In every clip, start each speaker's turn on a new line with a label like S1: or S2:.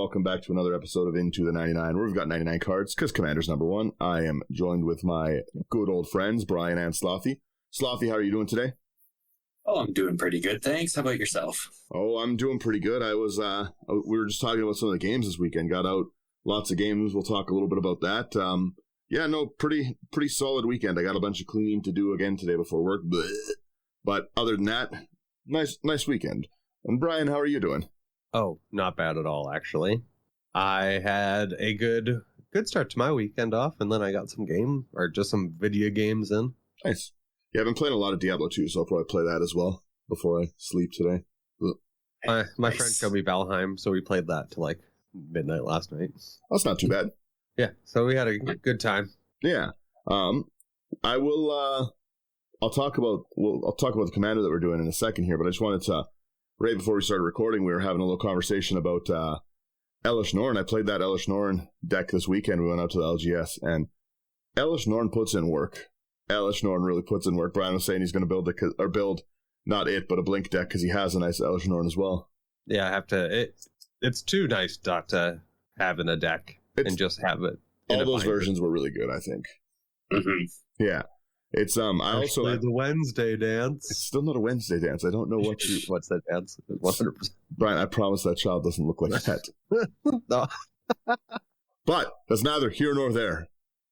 S1: welcome back to another episode of Into the 99, where we've got 99 cards, because Commander's number one. I am joined with my good old friends, Brian and Slothy. Slothy, how are you doing today?
S2: Oh, I'm doing pretty good, thanks. How about yourself?
S1: Oh, I'm doing pretty good. We were just talking about some of the games this weekend. Got out lots of games. We'll talk a little bit about that. Pretty solid weekend. I got a bunch of cleaning to do again today before work. But other than that, nice weekend. And Brian, how are you doing?
S3: Oh, not bad at all, actually. I had a good start to my weekend off, and then I got some video games in.
S1: Nice. Yeah, I've been playing a lot of Diablo 2, so I'll probably play that as well before I sleep today.
S3: My friend showed me Valheim, so we played that till like midnight last night.
S1: That's not too bad.
S3: Yeah, so we had a good time.
S1: Yeah. I'll talk about the commander that we're doing in a second here, but I just wanted to, right before we started recording, we were having a little conversation about Elish Norn. I played that Elish Norn deck this weekend. We went out to the LGS, and Elish Norn puts in work. Elish Norn really puts in work. Brian was saying he's going to build not it, but a Blink deck, because he has a nice Elish Norn as well.
S3: Yeah, I have to. It's too nice not to have in a deck and just have it.
S1: All those versions were really good, I think.
S2: Mm-hmm.
S1: Yeah. It's I also
S3: the Wednesday dance.
S1: It's still not a Wednesday dance. I don't know
S3: what's that dance. 100%.
S1: Brian, I promise that child doesn't look like that.
S3: No.
S1: But that's neither here nor there.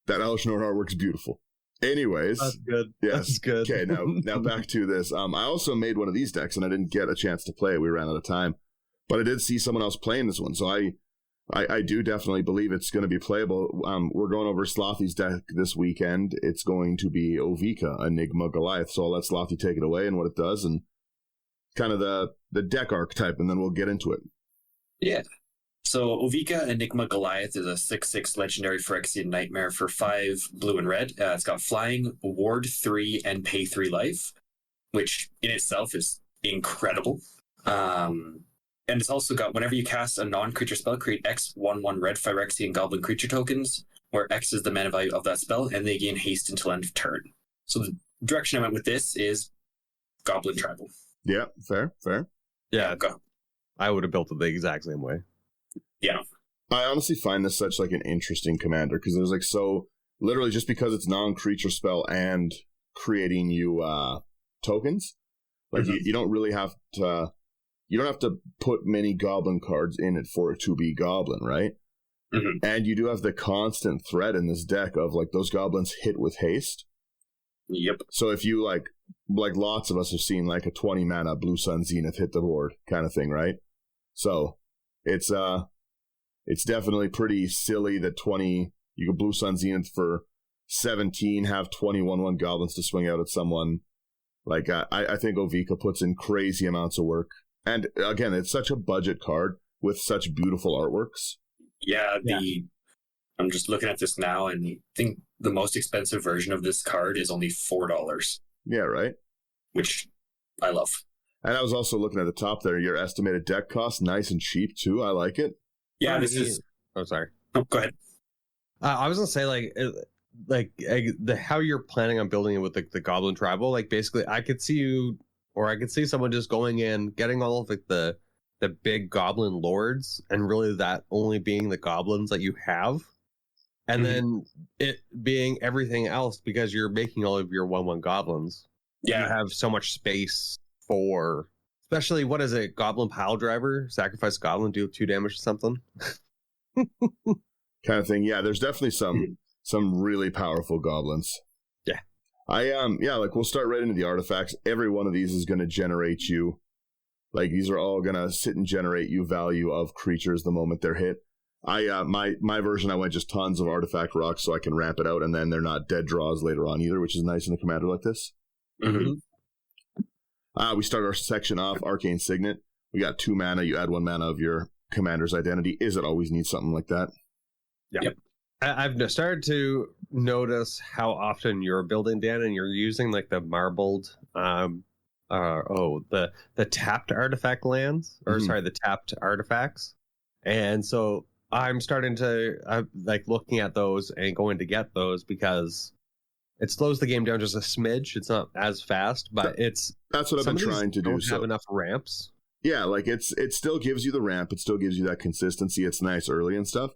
S1: That Elish Norn artwork's beautiful. Anyways,
S3: that's good.
S1: Yes.
S3: That's good.
S1: Okay, now back to this. I also made one of these decks, and I didn't get a chance to play it. We ran out of time, but I did see someone else playing this one, so I do definitely believe it's going to be playable. We're going over Slothy's deck this weekend. It's going to be Ovika, Enigma Goliath. So I'll let Slothy take it away and what it does, and kind of the deck archetype, and then we'll get into it.
S2: Yeah. So Ovika, Enigma Goliath is a 6/6 legendary Phyrexian nightmare for 5 blue and red. It's got flying, ward 3, and pay 3 life, which in itself is incredible. And it's also got, whenever you cast a non-creature spell, create X 1/1 red Phyrexian Goblin creature tokens, where X is the mana value of that spell, and they gain haste until end of turn. So the direction I went with this is Goblin Tribal.
S1: Yeah, fair.
S3: Yeah, I would have built it the exact same way.
S2: Yeah.
S1: I honestly find this such like an interesting commander, because there's like literally just because it's non-creature spell and creating you tokens, like you don't really have to. You don't have to put many Goblin cards in it for it to be Goblin, right? Mm-hmm. And you do have the constant threat in this deck of like those Goblins hit with haste.
S2: Yep.
S1: So if you like lots of us have seen like a 20 mana Blue Sun Zenith hit the board kind of thing, right? So it's definitely pretty silly that you go Blue Sun Zenith for 17, have 21/1 Goblins to swing out at someone. Like I think Ovika puts in crazy amounts of work. And again, it's such a budget card with such beautiful artworks.
S2: Yeah, I'm just looking at this now, and I think the most expensive version of this card is only $4.
S1: Yeah, right?
S2: Which I love.
S1: And I was also looking at the top there, your estimated deck cost, nice and cheap too. I like it.
S2: Yeah, this is...
S3: Oh, sorry.
S2: Oh, go ahead.
S3: I was going to say, how you're planning on building it with the Goblin Tribal, like basically I could see someone just going in, getting all of like the big Goblin Lords, and really that only being the Goblins that you have, and then it being everything else, because you're making all of your 1/1 Goblins.
S2: Yeah,
S3: you have so much space for, especially, what is it, Goblin Pile Driver, sacrifice Goblin, do 2 damage to something,
S1: kind of thing. Yeah, there's definitely some really powerful Goblins.
S3: Yeah.
S1: We'll start right into the artifacts. Every one of these is going to generate you, like these are all going to sit and generate you value of creatures the moment they're hit. My version, I went just tons of artifact rocks so I can ramp it out, and then they're not dead draws later on either, which is nice in a commander like this.
S2: Mm-hmm.
S1: We start our section off, Arcane Signet. We got 2 mana. You add 1 mana of your commander's identity. Is it always need something like that?
S3: Yep. I've started to notice how often you're building, Dan, and you're using like the marbled, the tapped artifact lands, or the tapped artifacts. And so I'm starting to looking at those and going to get those, because it slows the game down just a smidge. It's not as fast, but
S1: that's what I've been trying to do.
S3: Don't have enough ramps.
S1: Yeah, like it still gives you the ramp. It still gives you that consistency. It's nice early and stuff.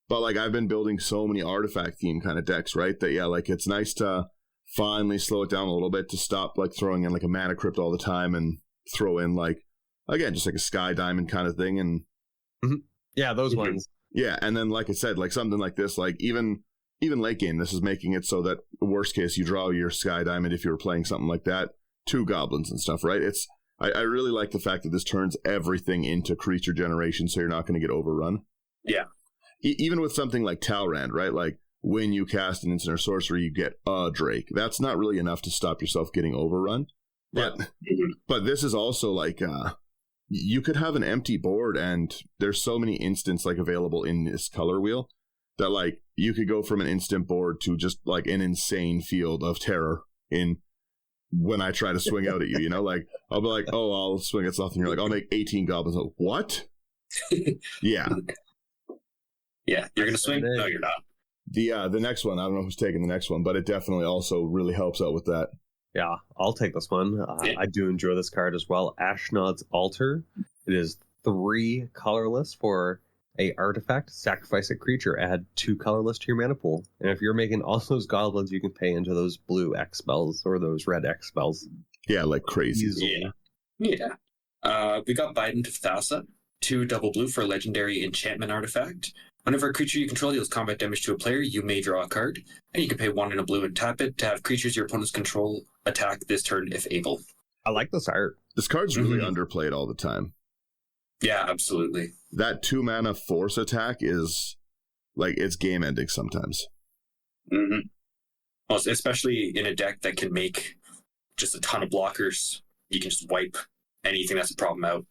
S1: But like I've been building so many artifact theme kind of decks, right? That yeah, like it's nice to finally slow it down a little bit, to stop like throwing in like a mana crypt all the time and throw in like, again, just like a sky diamond kind of thing. And
S3: yeah, those ones.
S1: Yeah, and then like I said, like something like this, like even late game, this is making it so that worst case you draw your sky diamond if you were playing something like that, 2 goblins and stuff, right? I really like the fact that this turns everything into creature generation, so you're not going to get overrun.
S2: Yeah.
S1: Even with something like Talrand, right? Like when you cast an instant or sorcery, you get a Drake. That's not really enough to stop yourself getting overrun. But this is also like you could have an empty board, and there's so many instants like available in this color wheel that like you could go from an instant board to just like an insane field of terror in when I try to swing out at you, you know, like I'll be like, oh, I'll swing at something. You're like, I'll make 18 goblins. Like, what? Yeah.
S2: Yeah, you're gonna swing? No, you're not.
S1: The next one, I don't know who's taking the next one, but it definitely also really helps out with that.
S3: Yeah, I'll take this one. I do enjoy this card as well. Ashnod's Altar. It is 3 colorless for a artifact. Sacrifice a creature. Add 2 colorless to your mana pool. And if you're making all those goblins, you can pay into those blue X spells or those red X spells.
S1: Yeah, like crazy.
S3: Easily.
S2: Yeah. We got Bident of Thassa. 2 double blue for a legendary enchantment artifact. Whenever a creature you control deals combat damage to a player, you may draw a card, and you can pay 1 in a blue and tap it to have creatures your opponents control attack this turn if able.
S3: I like this art.
S1: This card's really underplayed all the time.
S2: Yeah, absolutely.
S1: That 2 mana force attack is like it's game ending sometimes.
S2: Well, especially in a deck that can make just a ton of blockers, you can just wipe anything that's a problem out.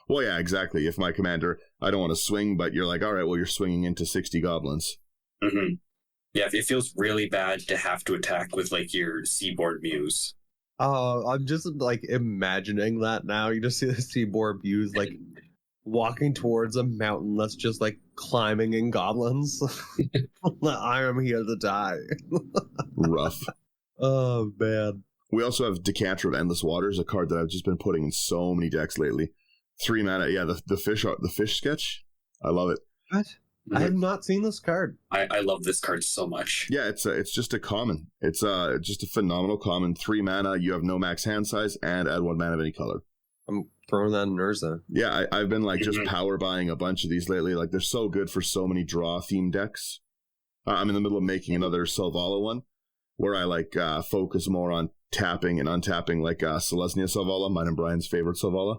S1: Well, yeah, exactly. If my commander, I don't want to swing, but you're like, all right, well, you're swinging into 60 goblins.
S2: Yeah, it feels really bad to have to attack with like your Seaboard Muse.
S3: Oh, I'm just like imagining that now. You just see the Seaboard Muse like walking towards a mountain that's just like climbing in goblins. I am here to die.
S1: Rough.
S3: Oh, man.
S1: We also have Decanter of Endless Waters, a card that I've just been putting in so many decks lately. 3 mana, yeah, the fish sketch. I love it.
S3: What? I have not seen this card.
S2: I love this card so much.
S1: Yeah, it's just a common. It's just a phenomenal common. 3 mana, you have no max hand size, and add 1 mana of any color.
S3: I'm throwing that in Urza.
S1: Yeah, I've been like just power buying a bunch of these lately. Like they're so good for so many draw themed decks. I'm in the middle of making another Selvala one, where I like focus more on tapping and untapping, like Selesnya Selvala, mine and Brian's favorite Selvala.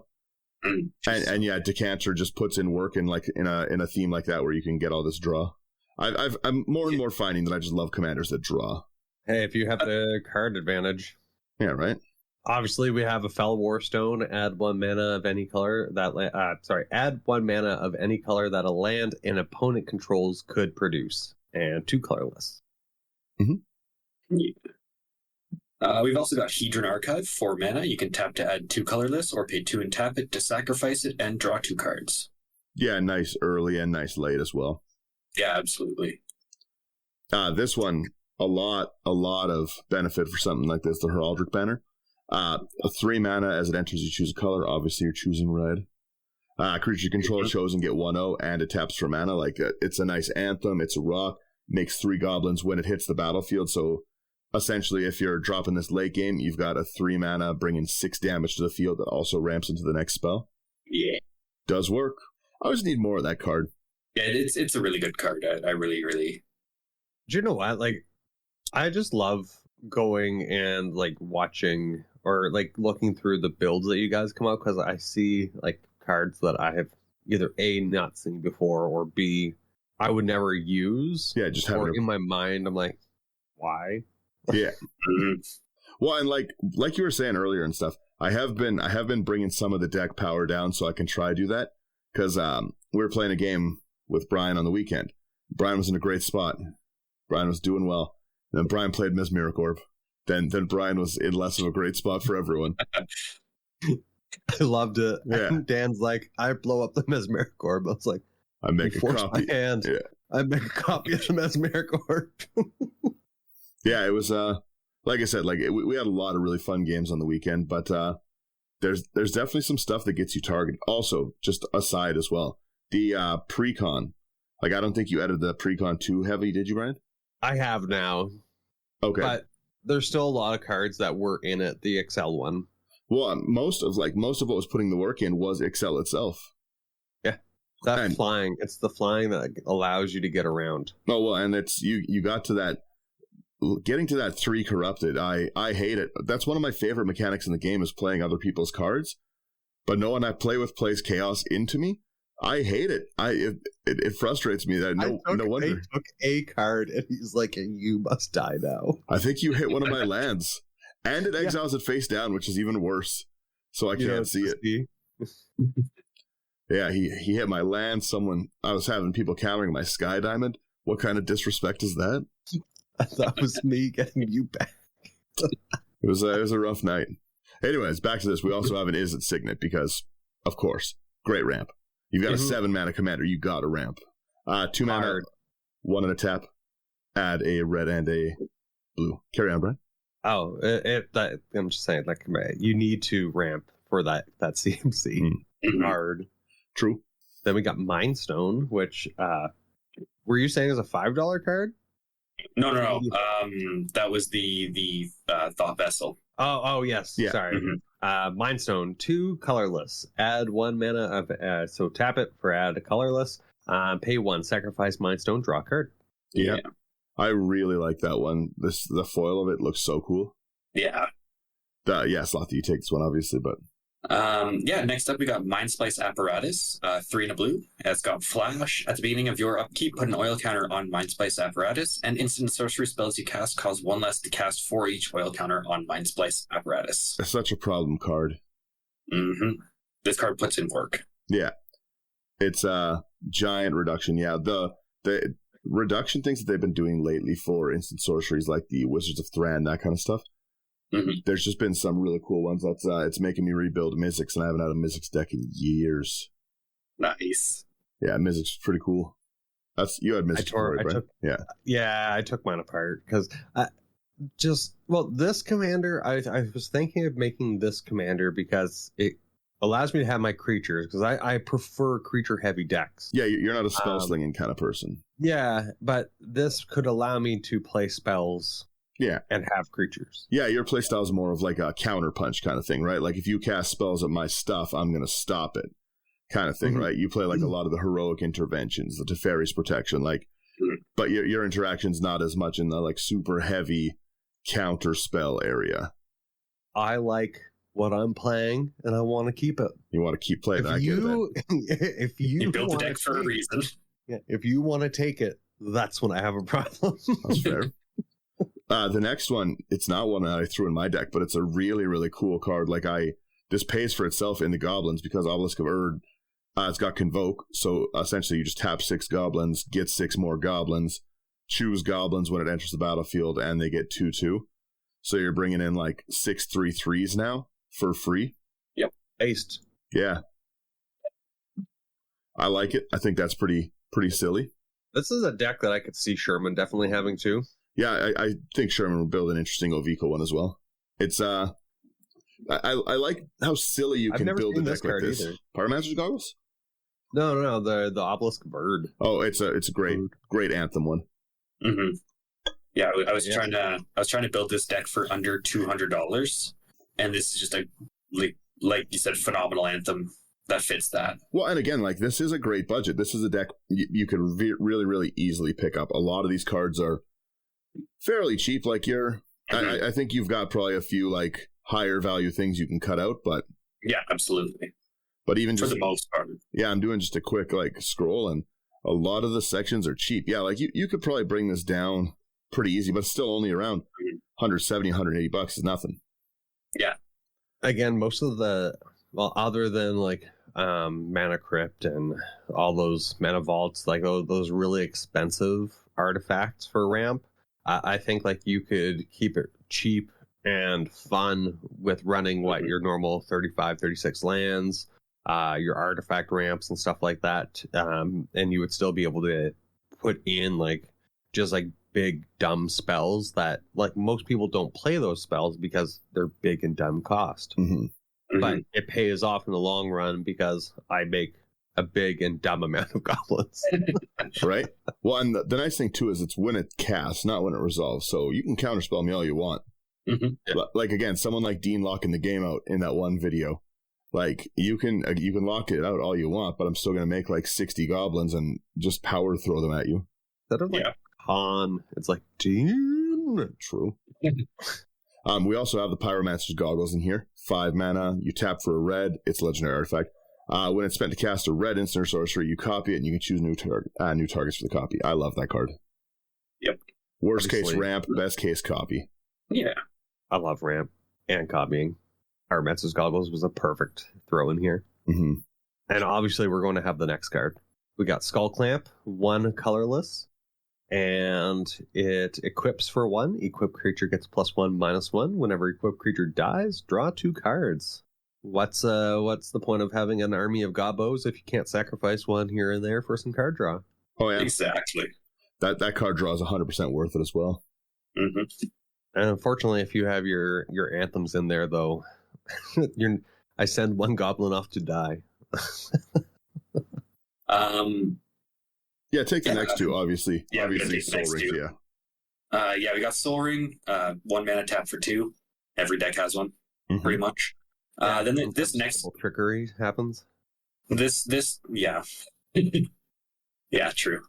S1: And yeah, Decanter just puts in work in like in a theme like that where you can get all this draw. I'm more and more finding that I just love commanders that draw.
S3: Hey, if you have the card advantage.
S1: Yeah, right.
S3: Obviously, we have a Fel Warstone. Add 1 mana of any color that add 1 mana of any color that a land an opponent controls could produce, and 2 colorless.
S2: Yeah. We've also got Hedron Archive, 4 mana. You can tap to add 2 colorless, or pay 2 and tap it to sacrifice it and draw 2 cards.
S1: Yeah, nice early and nice late as well.
S2: Yeah, absolutely.
S1: This one, a lot of benefit for something like this, the Heraldric Banner. A 3 mana, as it enters, you choose a color. Obviously, you're choosing red. Creature you control chosen get 1/0, and it taps for mana. Like it's a nice anthem. It's a rock. Makes 3 goblins when it hits the battlefield. So essentially, if you're dropping this late game, you've got a 3 mana bringing 6 damage to the field that also ramps into the next spell.
S2: Yeah,
S1: does work. I always need more of that card.
S2: Yeah, it's a really good card. I really.
S3: Do you know what? Like, I just love going and like watching or like looking through the builds that you guys come out, because I see like cards that I have either A, not seen before, or B, I would never use.
S1: Yeah, just having
S3: in my mind, I'm like, why?
S1: Yeah. Well, and like you were saying earlier and stuff, I have been bringing some of the deck power down so I can try to do that, because we were playing a game with Brian on the weekend. Brian was in a great spot. Brian was doing well. Then Brian played Mesmeric. Then Brian was in less of a great spot for everyone.
S3: I loved it.
S1: Yeah.
S3: And Dan's like, I blow up the Mesmeric. I was like,
S1: I make a copy.
S3: My hand.
S1: Yeah.
S3: I make a copy of the Mesmeric.
S1: Yeah, it was like I said, like we had a lot of really fun games on the weekend, but there's definitely some stuff that gets you targeted. Also, just aside as well, the precon. Like, I don't think you edited the precon too heavy, did you, Brian?
S3: I have now.
S1: Okay.
S3: But there's still a lot of cards that were in it, the Excel one.
S1: Well, most of what was putting the work in was Excel itself.
S3: Yeah. Flying. It's the flying that allows you to get around.
S1: Oh, well, and it's you got to that. Getting to that 3 corrupted, I hate it. That's one of my favorite mechanics in the game is playing other people's cards. But no one I play with plays chaos into me. I hate it. It frustrates me that no wonder.
S3: I took a card and he's like, you must die now.
S1: I think you hit one of my lands. And it exiles it face down, which is even worse. So I can't see it. Yeah, he hit my land. I was having people countering my Sky Diamond. What kind of disrespect is that?
S3: That was me getting you back.
S1: It was a rough night. Anyways, back to this. We also have an Izzet Signet because, of course, great ramp. You've got a 7-mana commander. You got a ramp. 2 mana, 1 and a tap. Add a red and a blue. Carry on, Brian.
S3: Oh, I'm just saying, like, you need to ramp for that CMC. Hard.
S1: True.
S3: Then we got Mind Stone, which were you saying is a $5 card?
S2: No. That was the Thought Vessel.
S3: Oh yes. Yeah. Sorry. Mind Stone, 2 colorless. Add 1 mana of so tap it for add a colorless. Pay 1, sacrifice Mind Stone, draw a card.
S1: Yeah. I really like that one. The foil of it looks so cool.
S2: Yeah.
S1: Slothys, you take this one obviously, but
S2: next up we got Mind Splice Apparatus, 3 and a blue. It's got flash. At the beginning of your upkeep, put an oil counter on Mind Splice Apparatus, and instant sorcery spells you cast cause 1 less to cast for each oil counter on Mind Splice Apparatus.
S1: It's such a problem card.
S2: This card puts in work.
S1: Yeah. It's a giant reduction. Yeah, the reduction things that they've been doing lately for instant sorceries, like the Wizards of Thran, that kind of stuff. There's just been some really cool ones. That's it's making me rebuild Mizzix, and I haven't had a Mizzix deck in years.
S2: Nice.
S1: Yeah, Mizzix is pretty cool. You had Mizzix before, right?
S3: Yeah, I took mine apart because this commander, I was thinking of making this commander because it allows me to have my creatures, because I prefer creature heavy decks. Yeah,
S1: you're not a spell slinging kind of person.
S3: Yeah, but this could allow me to play spells.
S1: Yeah.
S3: And have creatures.
S1: Yeah, your playstyle is more of like a counterpunch kind of thing, right? Like if you cast spells at my stuff, I'm going to stop it kind of thing, right? You play like a lot of the heroic interventions, the Teferi's protection, like, but your interaction's not as much in the like super heavy counter spell area.
S3: I like what I'm playing and I want to keep it.
S1: You want to keep playing that?
S3: If you
S2: build the deck for a reason.
S3: Yeah, if you want to take it, that's when I have a problem.
S1: That's fair. The next one, it's not one that I threw in my deck, but it's a really, really cool card. Like this pays for itself in the Goblins because Obelisk of Erd, it's got Convoke. So essentially you just tap 6 Goblins, get 6 more Goblins, choose Goblins when it enters the battlefield, and they get 2/2. So you're bringing in like 6 3/3s now for free.
S2: Yep.
S3: Aced.
S1: Yeah. I like it. I think that's pretty silly.
S3: This is a deck that I could see Sherman definitely having too.
S1: Yeah, I think Sherman will build an interesting Ovika one as well. It's I like how silly you can build a deck like this. Either. Pyromancer's Goggles?
S3: No, the Obelisk Bird.
S1: Oh, it's a great Anthem one.
S2: Yeah, I was trying to build this deck for under $200, and this is just a like you said, phenomenal Anthem that fits that.
S1: Well, and again, like this is a great budget. This is a deck you could really, really easily pick up. A lot of these cards are fairly cheap. Like I think you've got probably a few like higher value things you can cut out, but
S2: yeah, absolutely.
S1: But even
S2: for the most part,
S1: yeah, I'm doing just a quick like scroll, and a lot of the sections are cheap. Yeah, like you could probably bring this down pretty easy, but it's still only around $170, $180 is nothing.
S2: Yeah.
S3: Again, most of other than like Mana Crypt and all those Mana Vaults, like those really expensive artifacts for ramp, I think like you could keep it cheap and fun with running your normal 35, 36 lands, your artifact ramps and stuff like that, and you would still be able to put in like just like big dumb spells that like most people don't play those spells because they're big and dumb cost. but it pays off in the long run because I make a big and dumb amount of goblins.
S1: Right? Well, and the nice thing, too, is it's when it casts, not when it resolves. So you can counterspell me all you want. Like, again, someone like Dean locking the game out in that one video. Like, you can lock it out all you want, but I'm still going to make like 60 goblins and just power throw them at you.
S3: Instead of like con, it's like, Dean.
S1: True. We also have the Pyromancer's Goggles in here. 5 mana, you tap for a red, it's a legendary artifact. When it's spent to cast a red instant or sorcery, you copy it and you can choose new targets for the copy. I love that card.
S2: Yep.
S1: Worst case ramp, best case copy.
S2: Yeah.
S3: I love ramp and copying. Pyromancer's Goggles was a perfect throw in here.
S1: Mm-hmm.
S3: And obviously we're going to have the next card. We got Skull Clamp, 1 colorless, and it equips for 1. Equipped creature gets +1/-1. Whenever equipped creature dies, draw 2 cards. What's the point of having an army of gobos if you can't sacrifice one here and there for some card draw?
S1: Oh yeah,
S2: exactly.
S1: That card draw is 100% worth it as well.
S2: Mm-hmm.
S3: And unfortunately, if you have your anthems in there, though, I send 1 goblin off to die.
S1: Yeah, take the next 2, obviously.
S2: Yeah,
S1: obviously Soul Ring,
S2: yeah. We got Soul Ring, 1 mana tap for 2. Every deck has one, pretty much. Then this next
S3: trickery happens.
S2: Yeah. Yeah, true.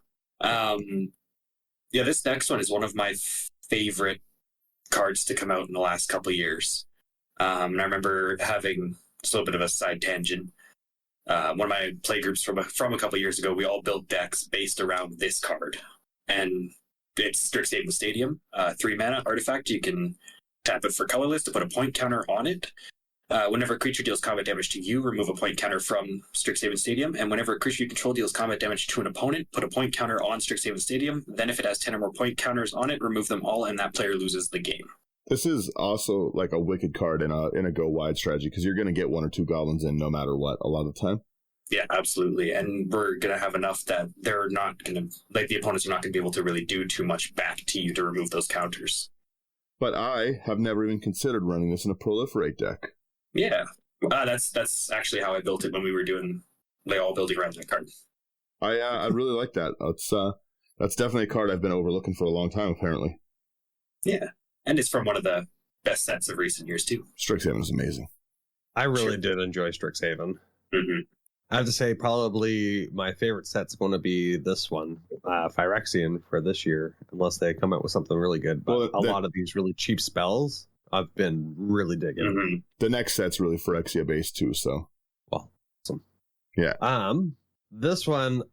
S2: This next one is one of my favorite cards to come out in the last couple of years. And I remember having just a little bit of a side tangent. One of my playgroups from a couple of years ago, we all built decks based around this card. And it's Strixhaven Stadium, 3 mana artifact. You can tap it for colorless to put a point counter on it. Whenever a creature deals combat damage to you, remove a point counter from Strixhaven Stadium. And whenever a creature you control deals combat damage to an opponent, put a point counter on Strixhaven Stadium. Then if it has 10 or more point counters on it, remove them all, and that player loses the game.
S1: This is also like a wicked card in a go wide strategy because you're going to get 1 or 2 goblins in no matter what a lot of the time.
S2: Yeah, absolutely. And we're going to have enough that they're not going to, like, the opponents are not going to be able to really do too much back to you to remove those counters.
S1: But I have never even considered running this in a proliferate deck.
S2: Yeah, that's actually how I built it when we were doing all building around that card.
S1: I really like that. That's definitely a card I've been overlooking for a long time, apparently.
S2: Yeah, and it's from one of the best sets of recent years, too.
S1: Strixhaven is amazing.
S3: I really did enjoy Strixhaven.
S2: Mm-hmm.
S3: I have to say, probably my favorite set's going to be this one, Phyrexian, for this year, unless they come out with something really good. But a lot of these really cheap spells, I've been really digging.
S2: Mm-hmm.
S1: The next set's really Phyrexia based too, so.
S3: Well, awesome.
S1: Yeah.
S3: This one,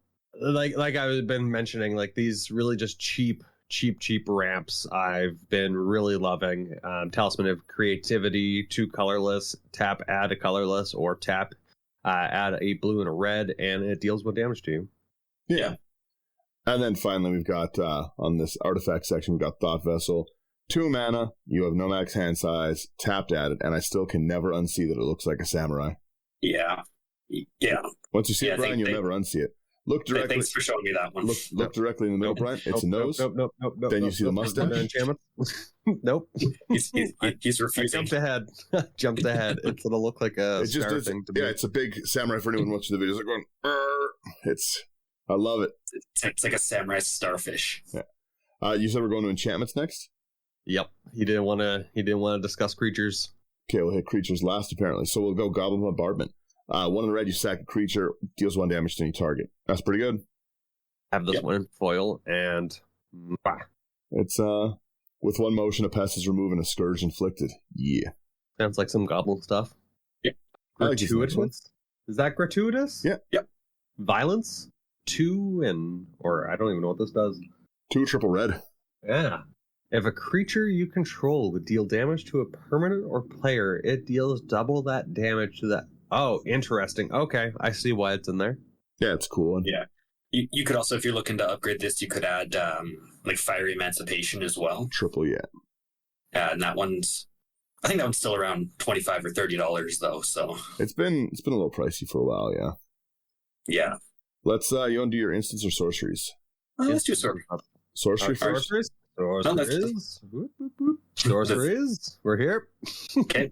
S3: like I've been mentioning, like these really just cheap ramps I've been really loving. Talisman of Creativity, 2 colorless, tap, add a colorless, or tap, add a blue and a red, and it deals 1 damage to you.
S1: Yeah. And then finally we've got, on this artifact section, we've got Thought Vessel. 2 mana, you have no max hand size, tapped at it, and I still can never unsee that it looks like a samurai.
S2: Yeah.
S1: Once you see it, Brian, you'll never unsee it. Look directly.
S2: Thanks for showing me that one.
S1: Look directly in the middle, Brian. It's a nose.
S3: Nope.
S1: Then you see the mustache.
S3: Nope.
S2: He's refusing.
S3: Jumped ahead. It's gonna look like a star thing to me.
S1: Yeah, it's a big samurai for anyone watching the videos. Like going, I love it.
S2: It's like a samurai starfish.
S1: Yeah. You said we're going to enchantments next?
S3: Yep. He didn't want to discuss creatures.
S1: Okay, we'll hit creatures last apparently. So we'll go Goblin Bombardment. 1 in the red, you sack a creature, deals 1 damage to any target. That's pretty good.
S3: Have this one in foil, and
S1: it's with 1 motion, a pest is removed and a scourge inflicted. Yeah.
S3: Sounds like some goblin stuff.
S2: Yep.
S3: Gratuitous? Is that gratuitous?
S1: Yeah.
S2: Yep.
S3: Violence? 2 or I don't even know what this does.
S1: 2 triple red.
S3: Yeah. If a creature you control would deal damage to a permanent or player, it deals double that damage to that. Oh, interesting. Okay, I see why it's in there.
S1: Yeah, it's cool.
S2: Yeah. You could also, if you're looking to upgrade this, you could add like Fiery Emancipation as well.
S1: Triple, yeah.
S2: And I think that one's still around $25 or $30 though. So
S1: it's been a little pricey for a while, yeah.
S2: Yeah.
S1: Let's you want to do your instants or sorceries?
S2: Let's do sorcery.
S1: Sorcery first.
S3: Sorceries. We're here.
S2: Okay.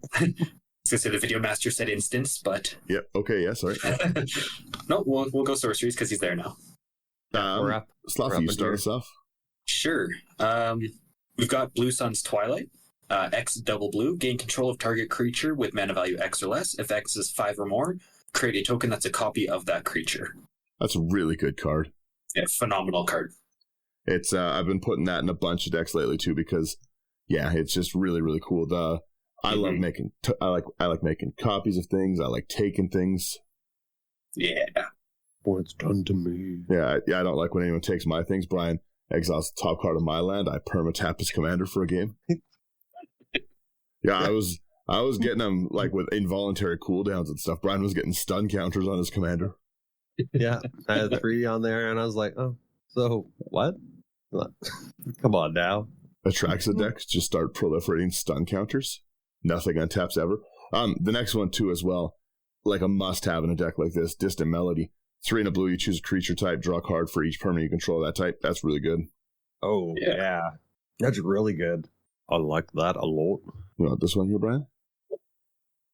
S2: gonna say the video master said instance, but
S1: Yep. Okay. Yeah. Sorry.
S2: no, we'll go sorceries because he's there now.
S3: We're up.
S1: Slothys, you start us off.
S2: Sure. We've got Blue Sun's Twilight. X double blue. Gain control of target creature with mana value X or less. If X is 5 or more, create a token that's a copy of that creature.
S1: That's a really good card.
S2: Yeah, phenomenal card.
S1: It's I've been putting that in a bunch of decks lately too because yeah, it's just really really cool. I love making I like making copies of things. I like taking things.
S2: Yeah.
S3: What's done to me?
S1: Yeah, I don't like when anyone takes my things. Brian exiles the top card of my land. I permatap his commander for a game. Yeah, I was getting him like with involuntary cooldowns and stuff. Brian was getting stun counters on his commander.
S3: Yeah, I had 3 on there, and I was like, oh, so what? Come on now.
S1: Atraxa decks just start proliferating stun counters. Nothing untaps ever. The next one too as well, like a must-have in a deck like this, Distant Melody. 3 and a blue, you choose a creature type, draw a card for each permanent you control that type. That's really good.
S3: Oh, yeah. That's really good. I like that a lot.
S1: You want this one here, Brian?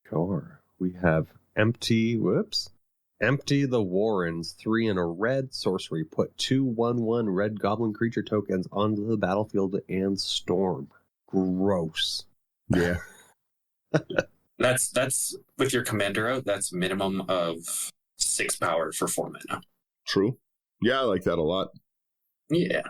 S3: Sure. We have Empty the Warrens, 3 and a red sorcery. Put 2/1/1 red goblin creature tokens onto the battlefield and storm. Gross.
S1: Yeah.
S2: That's with your commander out, that's minimum of 6 power for 4 mana.
S1: True. Yeah, I like that a lot.
S2: Yeah.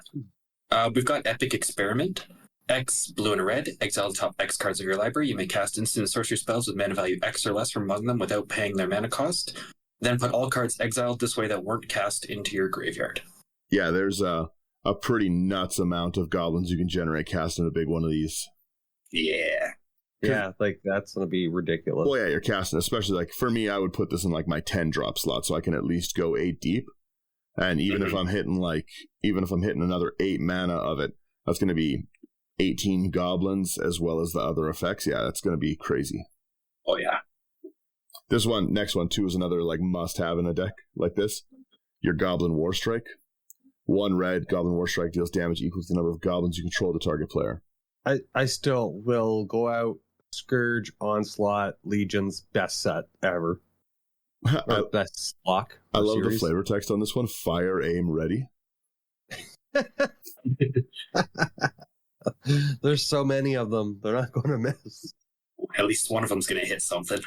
S2: We've got Epic Experiment. X, blue and a red. Exile the top X cards of your library. You may cast instant sorcery spells with mana value X or less from among them without paying their mana cost. Then put all cards exiled this way that weren't cast into your graveyard.
S1: Yeah, there's a pretty nuts amount of goblins you can generate casting a big one of these.
S2: Yeah.
S3: Yeah, like that's going to be ridiculous.
S1: Well, yeah, you're casting, especially like for me, I would put this in like my 10 drop slot so I can at least go 8 deep. And even if I'm hitting another 8 mana of it, that's going to be 18 goblins as well as the other effects. Yeah, that's going to be crazy.
S2: Oh, yeah.
S1: Next one too is another like must have in a deck like this. Your Goblin Warstrike. 1 red, Goblin Warstrike deals damage equal to the number of goblins you control the target player.
S3: I still will go out Scourge, Onslaught, Legion's best set ever. Or best block.
S1: I love the flavor text on this one. Fire, aim, ready.
S3: There's so many of them. They're not going to miss.
S2: At least one of them's going to hit something.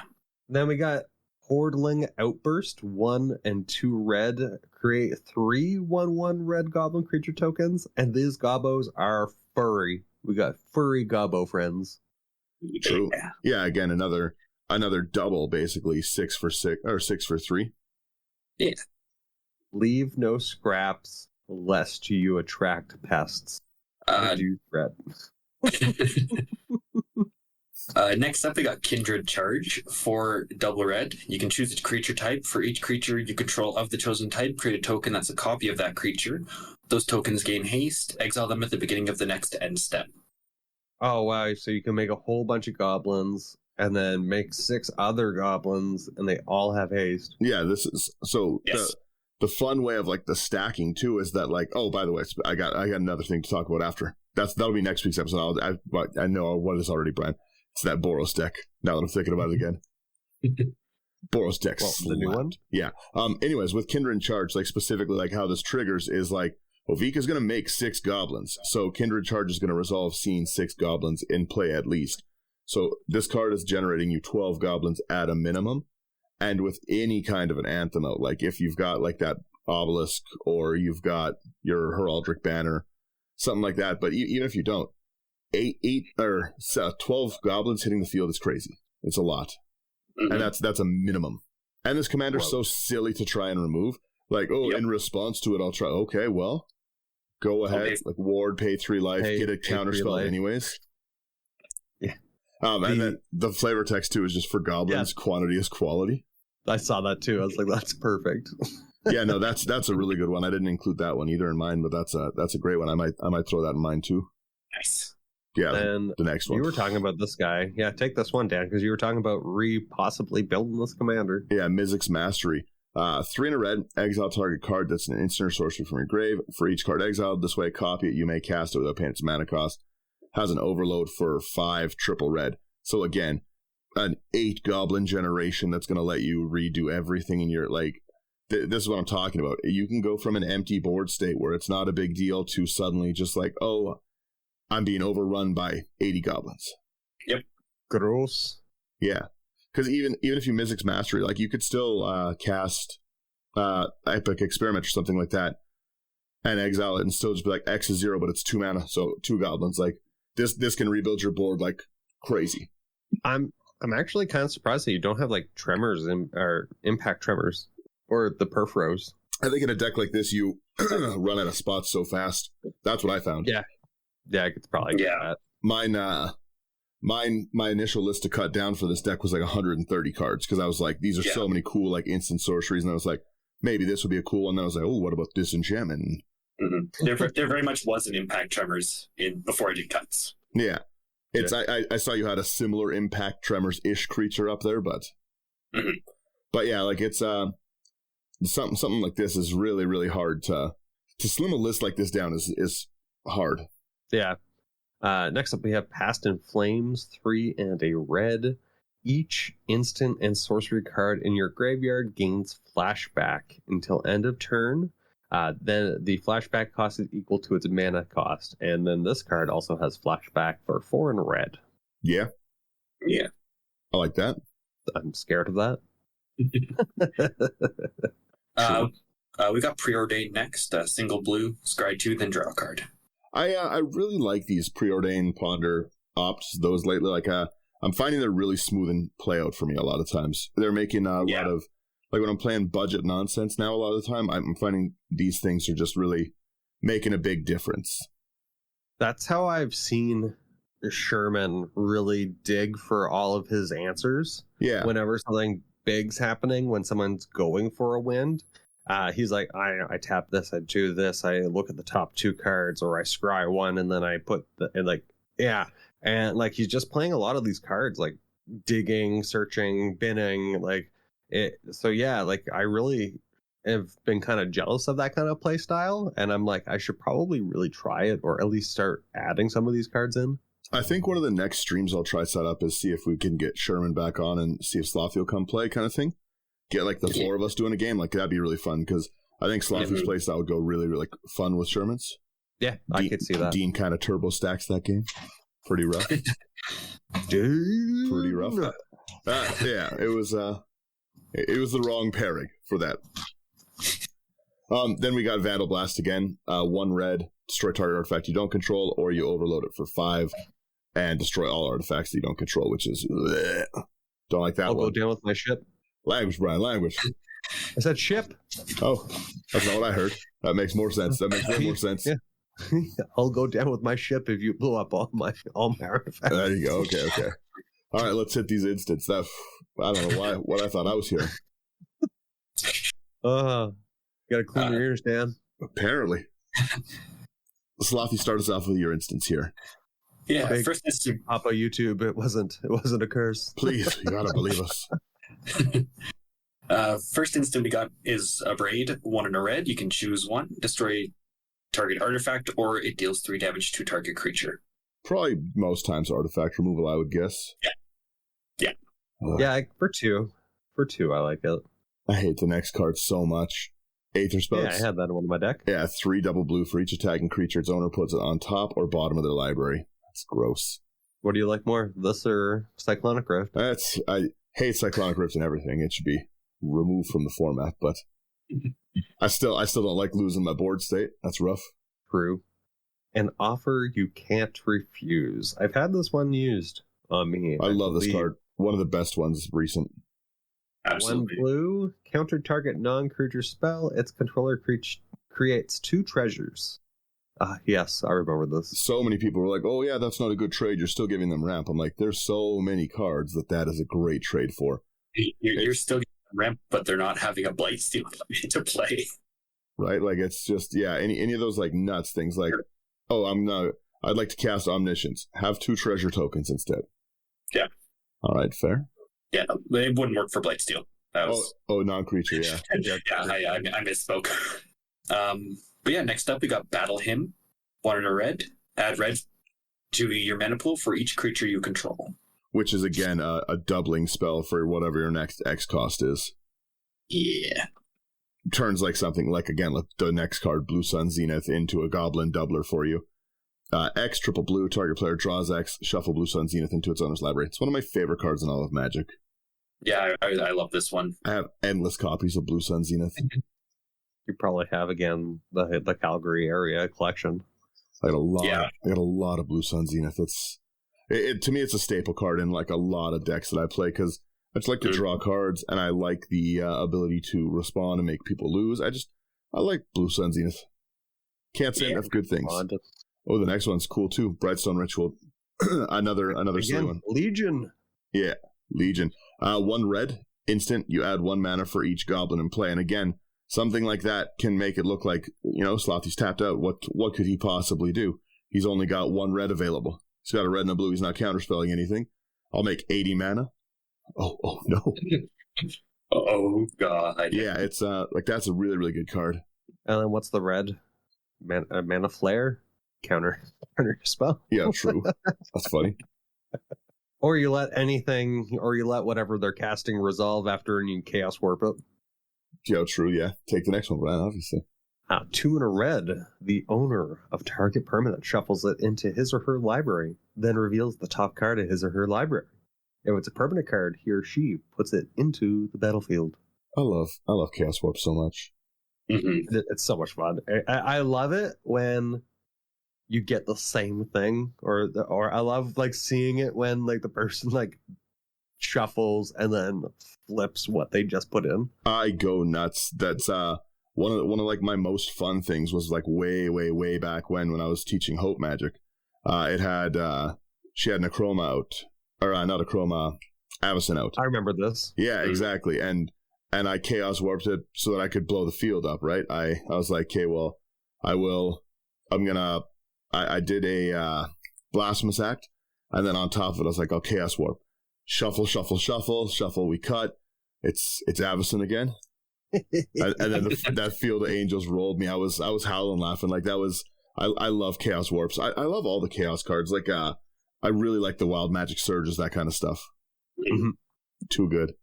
S3: Then we got Hordling Outburst, 1 and 2 red. Create 3/1/1 red goblin creature tokens. And these gobos are furry. We got furry gobbo friends.
S1: True. Yeah, again, another double, basically 6 for 6 or 6 for 3.
S2: Yeah.
S3: Leave no scraps, lest you attract pests. Do threat.
S2: Next up, we got Kindred Charge. 4 double red. You can choose a creature type. For each creature you control of the chosen type, create a token that's a copy of that creature. Those tokens gain haste. Exile them at the beginning of the next end step.
S3: Oh, wow. So you can make a whole bunch of goblins and then make 6 other goblins, and they all have haste.
S1: Yeah, this is so.
S2: Yes.
S1: The fun way of like the stacking too is that like, oh, by the way, I got another thing to talk about after. That'll be next week's episode. I know what it is already, Brian. It's that Boros deck. Now that I'm thinking about it again. Boros deck.
S3: The new one?
S1: Yeah. Anyways, with Kindred Charge, like specifically like how this triggers is like Ovika's going to make 6 goblins. So Kindred Charge is going to resolve seeing 6 goblins in play at least. So this card is generating you 12 goblins at a minimum. And with any kind of an anthem out, like if you've got like that obelisk or you've got your heraldic banner, something like that. But even if you don't, 12 goblins hitting the field is crazy. It's a lot. And that's a minimum. And this commander's so silly to try and remove. Like, in response to it, I'll try. Okay, well, go ahead. Like ward, pay 3 life, get a counterspell anyways.
S3: Yeah.
S1: And then the flavor text too is just for goblins. Yeah. Quantity is quality.
S3: I saw that too. I was like, that's perfect.
S1: Yeah, no, that's a really good one. I didn't include that one either in mine, but that's a great one. I might throw that in mine too.
S2: Nice.
S1: Yeah, and the next one.
S3: You were talking about this guy. Yeah, take this one, Dan, because you were talking about possibly building this commander.
S1: Yeah, Mizzix's Mastery. 3 and a red, exile target card that's an instant or sorcery from your grave. For each card exiled, this way copy it. You may cast it without paying its mana cost. Has an overload for 5 triple red. So again, an 8 goblin generation that's going to let you redo everything in your, like, this is what I'm talking about. You can go from an empty board state where it's not a big deal to suddenly just like, oh, I'm being overrun by 80 goblins.
S2: Yep.
S3: Gross.
S1: Yeah. Because even if you Mizzix Mastery, like, you could still cast Epic Experiment or something like that and exile it and still just be like, X is 0, but it's 2 mana, so 2 goblins. Like, this can rebuild your board like crazy.
S3: I'm actually kind of surprised that you don't have like tremors or impact tremors or the perforos.
S1: I think in a deck like this, you run out of spots so fast. That's what I found.
S3: Yeah, I could probably get that.
S1: My initial list to cut down for this deck was like 130 cards because I was like, these are so many cool like instant sorceries, and I was like, maybe this would be a cool one. And then I was like, oh, what about Disenchantment?
S2: Mm-hmm. There very much was an impact tremors before I did cuts.
S1: Yeah. It's I saw you had a similar impact tremors-ish creature up there, but yeah, like it's something like this is really, really hard to slim a list like this down is hard.
S3: Yeah. Next up we have Past in Flames, 3 and a red. Each instant and sorcery card in your graveyard gains flashback until end of turn. Then the flashback cost is equal to its mana cost. And then this card also has flashback for 4 and red.
S1: Yeah.
S2: Yeah.
S1: I like that.
S3: I'm scared of that.
S2: We got Preordained next. Single blue, scry 2, then draw a card.
S1: I really like these Preordained Ponder opts, those lately. Like, I'm finding they're really smooth and play out for me a lot of times. They're making a lot of, like when I'm playing budget nonsense now, a lot of the time, I'm finding these things are just really making a big difference.
S3: That's how I've seen Sherman really dig for all of his answers.
S1: Yeah.
S3: Whenever something big's happening, when someone's going for a wind, he's like, I tap this, I do this, I look at the top 2 cards, or I scry 1, and then I put and like he's just playing a lot of these cards, like digging, searching, binning, like it. So yeah, like I really have been kind of jealous of that kind of play style, and I'm like, I should probably really try it, or at least start adding some of these cards in.
S1: I think one of the next streams I'll try set up is see if we can get Sherman back on and see if Slothy will come play, kind of thing. Get like the 4 of us doing a game, like that'd be really fun because I think Slothy's playstyle would go really, really fun with Sherman's.
S3: Yeah, I could see that.
S1: Dean kind of turbo stacks that game. Pretty rough.
S3: Dude.
S1: Pretty rough. Yeah, it was the wrong pairing for that. Then we got Vandal Blast again. 1 red, destroy target artifact you don't control, or you overload it for 5 and destroy all artifacts that you don't control, which is don't like that.
S3: I'll go down with my ship.
S1: Language, Brian, language.
S3: I said ship.
S1: Oh, that's not what I heard. That makes more sense. That makes way more sense.
S3: Yeah. I'll go down with my ship if you blow up all my artifacts.
S1: There you go. Okay. All right, let's hit these instants. I don't know what I thought I was hearing.
S3: Gotta clean your ears, Dan.
S1: Apparently. Slothy, start us off with your instance here.
S2: Yeah, first instant.
S3: Papa YouTube, it wasn't a curse.
S1: Please, you gotta believe us.
S2: First instant we got is a braid, 1 and a red. You can choose 1, destroy target artifact, or it deals 3 damage to target creature.
S1: Probably most times artifact removal, I would guess.
S2: Yeah.
S3: Yeah, for 2. For 2, I like it.
S1: I hate the next card so much. Aether Spells.
S3: Yeah, I had that in one of my deck.
S1: Yeah, 3 double blue for each attacking creature its owner puts it on top or bottom of their library. That's gross.
S3: What do you like more, this or Cyclonic Rift?
S1: I hate Cyclonic Rift and everything. It should be removed from the format, but I still don't like losing my board state. That's rough.
S3: True. An offer you can't refuse. I've had this one used on me.
S1: I love this card. One of the best ones recent.
S2: Absolutely.
S3: 1 blue, counter target non-creature spell. Its controller creates 2 treasures. Yes, I remember this.
S1: So many people were like, oh yeah, that's not a good trade. You're still giving them ramp. I'm like, there's so many cards that is a great trade for.
S2: You're still getting ramp, but they're not having a Blightsteel to play.
S1: Right? Like, it's just, yeah, any of those, like, nuts things, like, oh, I'd like to cast Omniscience. Have 2 treasure tokens instead.
S2: Yeah.
S1: All right, fair.
S2: Yeah, it wouldn't work for Blightsteel.
S1: Non-creature, yeah.
S2: I misspoke. But yeah, next up we got Battle Hymn. 1 and a red. Add red to your mana pool for each creature you control.
S1: which is again a doubling spell for whatever your next X cost is.
S2: Yeah.
S1: Turns like something like, again, like the next card, Blue Sun Zenith, into a Goblin doubler for you. X, triple blue, target player draws X, shuffle Blue Sun Zenith into its owner's library. It's one of my favorite cards in all of Magic.
S2: Yeah, I love this one.
S1: I have endless copies of Blue Sun Zenith.
S3: You probably have, again, the Calgary area collection.
S1: I got a lot. Yeah. I got a lot of Blue Sun Zenith. To me, it's a staple card in like a lot of decks that I play because I just like to draw cards, and I like the ability to respond and make people lose. I like Blue Sun Zenith. Can't say enough good things. Oh, the next one's cool too. Brightstone Ritual. another silly one.
S3: Legion.
S1: Yeah, Legion. 1 red, instant. You add 1 mana for each goblin in play. And again, something like that can make it look like, Slothy's tapped out. What could he possibly do? He's only got 1 red available. He's got a red and a blue. He's not counterspelling anything. I'll make 80 mana. Oh no.
S2: Oh god.
S1: Yeah, it's that's a really, really good card.
S3: And then what's the red? Mana Flare? Counter spell?
S1: Yeah, true. That's funny.
S3: Or you let whatever they're casting resolve after and you Chaos Warp it.
S1: Yeah, true, yeah. Take the next one, Brian, obviously.
S3: 2 and a red. The owner of target permanent shuffles it into his or her library, then reveals the top card of his or her library. If it's a permanent card, he or she puts it into the battlefield.
S1: I love Chaos Warp so much.
S2: Mm-hmm.
S3: It's so much fun. I love it when you get the same thing, or I love like seeing it when like the person like shuffles and then flips what they just put in. I go nuts. That's one of like my most fun things was like way back when I was teaching Hope Magic. It had she had Necroma out, or not Necroma, Avacyn out. I remember this. Yeah, exactly. And I Chaos Warped it so that I could blow the field up. Right. I was like, okay, well, I did a Blasphemous Act, and then on top of it, I was like, oh, Chaos Warp. Shuffle, we cut. It's Avacyn again. and then that Field of Angels rolled me. I was howling laughing. Like that was, I love Chaos Warps. I love all the Chaos cards. Like, I really like the Wild Magic Surges, that kind of stuff. Mm-hmm. Too good.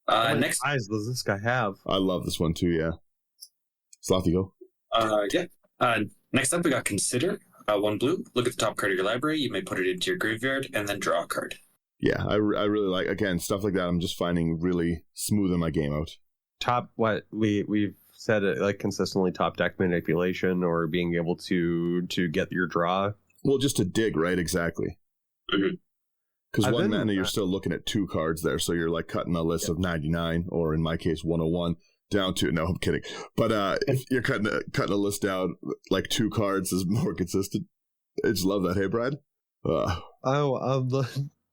S3: Next eyes does this guy have?
S1: I love this one too, yeah. Slothy, go.
S2: Yeah. Next up, we got Consider. 1 blue. Look at the top card of your library. You may put it into your graveyard and then draw a card.
S1: Yeah, I really like, again, stuff like that. I'm just finding really smoothing my game out. Top, what we've said it like consistently, top deck manipulation or being able to get your draw. Well, just to dig, right? Exactly. Because 1 mana, you're still looking at 2 cards there, so you're like cutting a list of 99, or in my case, 101. Down to, no, I'm kidding. But if you're cutting a list down, like 2 cards is more consistent. I just love that. Hey, Brad?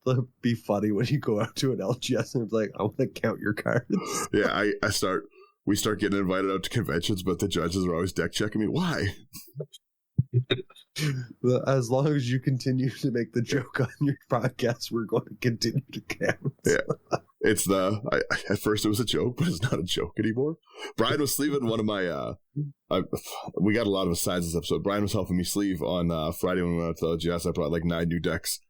S1: That'd be funny when you go out to an LGS and it's like, I want to count your cards. Yeah, we start getting invited out to conventions, but the judges are always deck checking me. Why? As long as you continue to make the joke on your podcast, we're going to continue to count. Yeah. It's at first it was a joke, but it's not a joke anymore. Brian was sleeving one of my, we got a lot of asides this episode. Brian was helping me sleeve on Friday when we went out to the LGS. I brought like 9 new decks.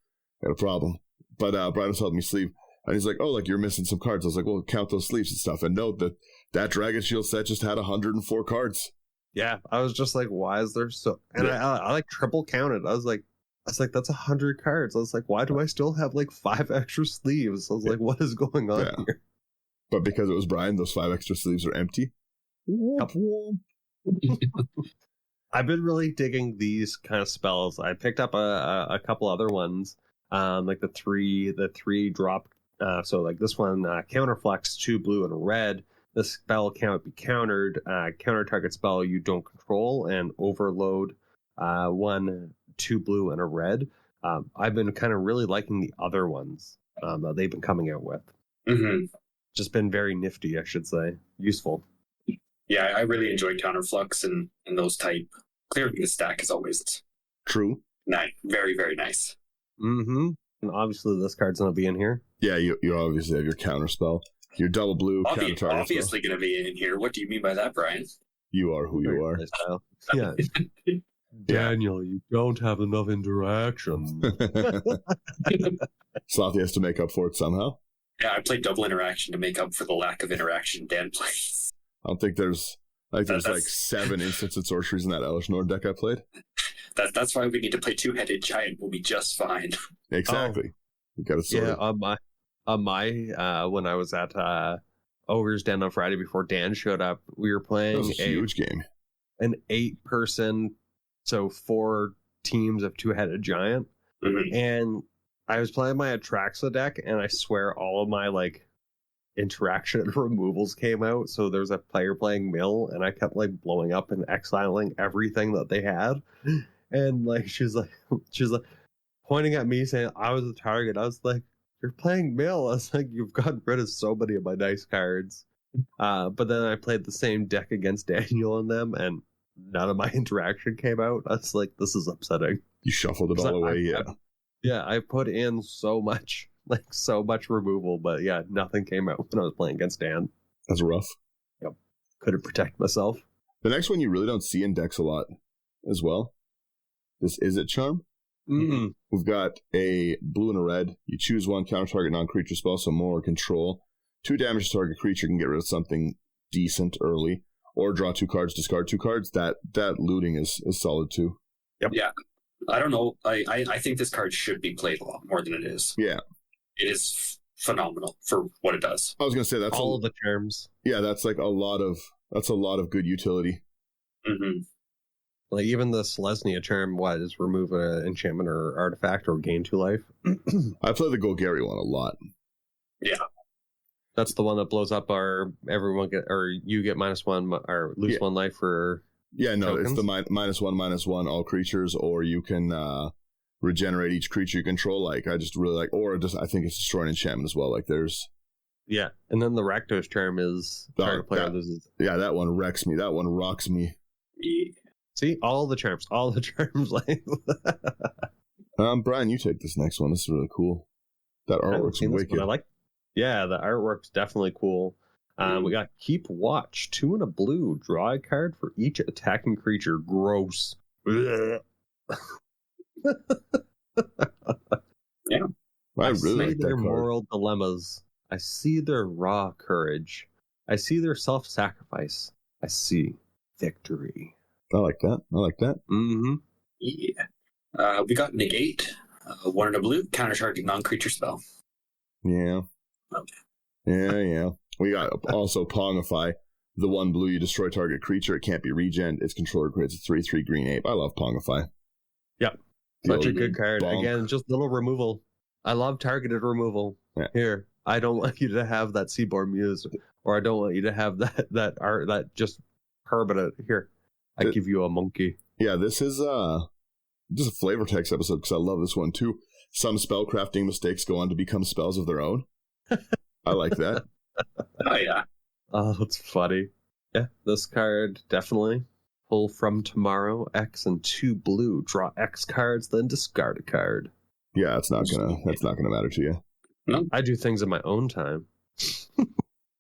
S1: Had a problem. But Brian was helping me sleeve. And he's like, oh, like you're missing some cards. I was like, well, count those sleeves and stuff. And note that Dragon Shield set just had 104 cards. Yeah, I was just like, why is there so... And yeah. I like triple counted. I was like, that's 100 cards. I was like, why do I still have like 5 extra sleeves? I was like, what is going on here? But because it was Brian, those 5 extra sleeves are empty. I've been really digging these kind of spells. I picked up a couple other ones, like the three drop. So like this one, Counterflex, 2 blue and a red. This spell cannot be countered. Counter target spell you don't control, and Overload, 1, 2 blue and a red. I've been kind of really liking the other ones that they've been coming out with. Mm-hmm. Just been very nifty, I should say. Useful.
S2: Yeah, I really enjoy Counterflux and those type. Clearing the stack is always
S1: true.
S2: Nice. Very, very nice.
S3: Mm-hmm. And obviously this card's going to be in here.
S1: Yeah, you obviously have your counter spell. Your double blue counter target.
S2: Obviously going to be in here. What do you mean by that, Brian?
S1: You are who you are.
S3: Yeah. Daniel, you don't have enough interaction.
S1: Slothy has to make up for it somehow.
S2: Yeah, I played double interaction to make up for the lack of interaction Dan plays.
S1: I don't think there's like 7 instants of sorceries in that Elish Nord deck I played.
S2: That's why we need to play two-headed giant. We'll be just fine.
S1: Exactly. We got to sort
S3: Yeah, on my when I was at Ogre's Den on Friday before Dan showed up, we were playing
S1: that was a huge game.
S3: An 8-person, so 4 teams of two-headed giant, and I was playing my Atraxa deck, and I swear all of my like interaction and removals came out. So there's a player playing Mill, and I kept like blowing up and exiling everything that they had, and like she's like pointing at me saying I was the target. I was like, "You're playing Mill." I was like, "You've gotten rid of so many of my nice cards." But then I played the same deck against Daniel and them, and none of my interaction came out. I was like, "This is upsetting."
S1: You shuffled it all away,
S3: Yeah, I put in so much removal, but yeah, nothing came out when I was playing against Dan.
S1: That's rough.
S3: Yep. Couldn't protect myself.
S1: The next one you really don't see in decks a lot as well. This Is It Charm.
S3: Mm-mm.
S1: We've got a blue and a red. You choose one counter target non-creature spell, so more control. 2 damage to target creature can get rid of something decent early, or draw 2 cards, discard 2 cards. That looting is solid too.
S3: Yep.
S2: Yeah. I don't know. I think this card should be played a lot more than it is.
S1: Yeah.
S2: It is phenomenal for what it does.
S1: I was going to say that's
S3: all of the terms.
S1: Yeah, that's like a lot of good utility.
S2: Mm-hmm.
S3: Like even the Selesnya charm was remove an enchantment or artifact or gain 2 life.
S1: I play the Golgari one a lot.
S2: Yeah.
S3: That's the one that blows up you get -1 or lose 1 life for tokens?
S1: It's the -1/-1 all creatures, or you can regenerate each creature you control. Like I just really like, I think it's destroy an enchantment as well. Like there's
S3: and then the Rakdos charm is target player loses.
S1: Yeah, that one wrecks me. That one rocks me.
S2: Yeah.
S3: See, all the charms. Like
S1: Brian, you take this next one. This is really cool. That artwork's wicked.
S3: I like. Yeah, the artwork's definitely cool. We got Keep Watch, 2 and a blue. Draw a card for each attacking creature. Gross.
S2: Yeah.
S1: I really like that
S3: their
S1: card.
S3: moral dilemmas. I see their raw courage. I see their self-sacrifice. I see victory.
S1: I like that.
S3: Mm-hmm.
S2: Yeah. We got Negate, 1 and a blue, counter target non-creature spell.
S1: Yeah.
S2: Okay.
S1: Yeah. We got also Pongify. The 1 blue, you destroy target creature. It can't be regen. Its controller creates a 3/3 green ape. I love Pongify.
S3: Yep. Such a good card.
S1: Bonk.
S3: Again, just little removal. I love targeted removal.
S1: Yeah.
S3: Here, I don't want you to have that Seaborn Muse, or I don't want you to have that art that just permanent. Here, I give you a monkey.
S1: Yeah, this is just a flavor text episode because I love this one too. Some spellcrafting mistakes go on to become spells of their own. I like that.
S2: Oh, yeah.
S3: Oh, that's funny. Yeah, this card definitely. Pull from tomorrow, X and 2 blue. Draw X cards, then discard a card.
S1: Yeah, that's not gonna matter to you.
S2: No.
S3: I do things in my own time.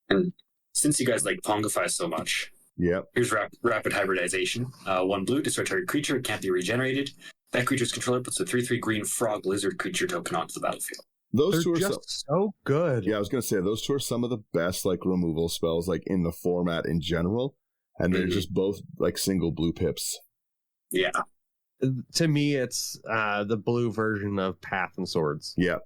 S2: And since you guys like Pongify so much, here's rapid hybridization. 1 blue, destroy target creature. It can't be regenerated. That creature's controller puts a 3/3 green frog lizard creature token onto the battlefield.
S1: Those two are
S3: just so good.
S1: Yeah, I was gonna say those two are some of the best like removal spells like in the format in general, and they're just both like single blue pips.
S2: Yeah.
S3: To me, it's the blue version of Path and Swords.
S1: Yeah.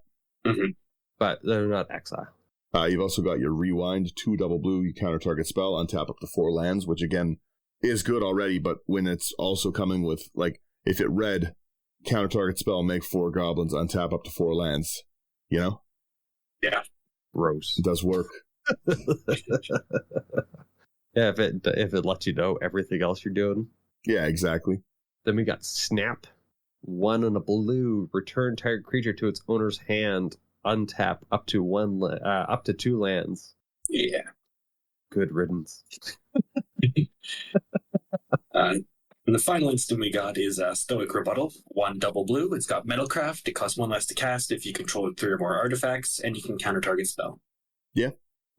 S2: Mm-hmm.
S3: But they're not exile.
S1: You've also got your Rewind, 2 double blue, you counter target spell, untap up to 4 lands, which again is good already, but when it's also coming with, like, if it read, counter target spell, make 4 goblins, untap up to 4 lands, you know?
S2: Yeah.
S3: Gross.
S1: It does work.
S3: Yeah, if it lets you know everything else you're doing.
S1: Yeah, exactly.
S3: Then we got Snap, 1 and a blue, return target creature to its owner's hand, untap up to 2 lands.
S2: Yeah.
S3: Good riddance.
S2: And the final instant we got is Stoic Rebuttal, 1 double blue. It's got Metalcraft. It costs 1 less to cast if you control 3 or more artifacts, and you can counter target spell.
S1: Yeah,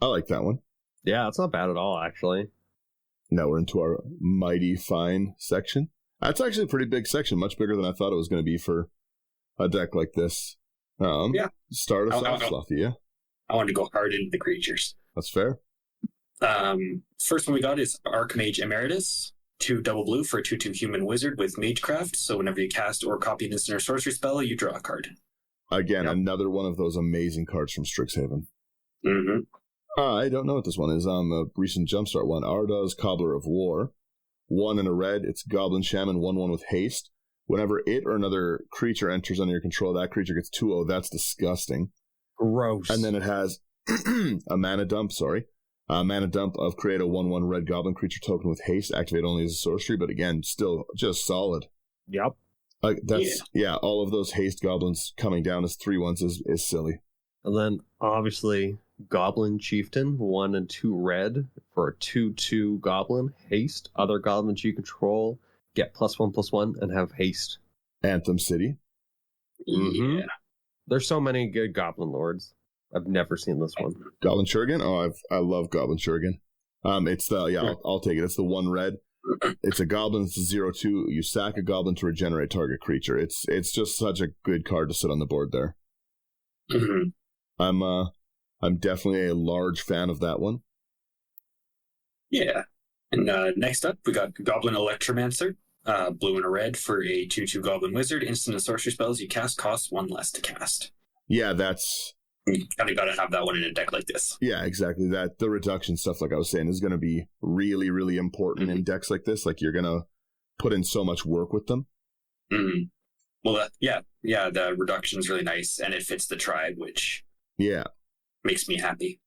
S1: I like that one.
S3: Yeah, it's not bad at all, actually.
S1: Now we're into our mighty fine section. That's actually a pretty big section, much bigger than I thought it was going to be for a deck like this.
S2: Yeah.
S1: Start us off, Slothy, yeah?
S2: I wanted to go hard into the creatures.
S1: That's fair.
S2: First one we got is Archmage Emeritus. 2 double blue for a 2/2 human wizard with Magecraft. So whenever you cast or copy an instant or sorcery spell, you draw a card.
S1: Again, another one of those amazing cards from Strixhaven.
S2: Mm-hmm.
S1: I don't know what this one is. The recent Jumpstart one. Ardaz, Cobbler of War. 1 and a red. It's Goblin Shaman, 1/1 with haste. Whenever it or another creature enters under your control, that creature gets 2/0. That's disgusting.
S3: Gross.
S1: And then it has a mana dump, mana dump of create a 1/1 red goblin creature token with haste, activate only as a sorcery, but again, still just solid.
S3: Yep.
S1: All of those haste goblins coming down as 3/1s is silly.
S3: And then obviously Goblin Chieftain, 1 and 2 red for a 2/2 goblin, haste. Other goblins you control get +1/+1 and have haste.
S1: Anthem City.
S3: Mm-hmm. Yeah. There's so many good goblin lords. I've never seen this one.
S1: Goblin Shuriken? Oh, I love Goblin Shuriken. It's the I'll take it. It's the 1 red. It's a goblin. It's a 0/2. You sack a goblin to regenerate target creature. It's just such a good card to sit on the board there.
S2: Mm-hmm.
S1: I'm definitely a large fan of that one.
S2: Yeah. And next up, we got Goblin Electromancer. Blue and a red for a 2/2 goblin wizard. Instant and sorcery spells you cast cost 1 less to cast.
S1: Yeah, that's...
S2: You kind of got to have that one in a deck like this.
S1: Yeah, exactly. The reduction stuff, like I was saying, is going to be really, really important in decks like this. Like, you're going to put in so much work with them.
S2: Mm-hmm. Well, the reduction is really nice, and it fits the tribe, which makes me happy.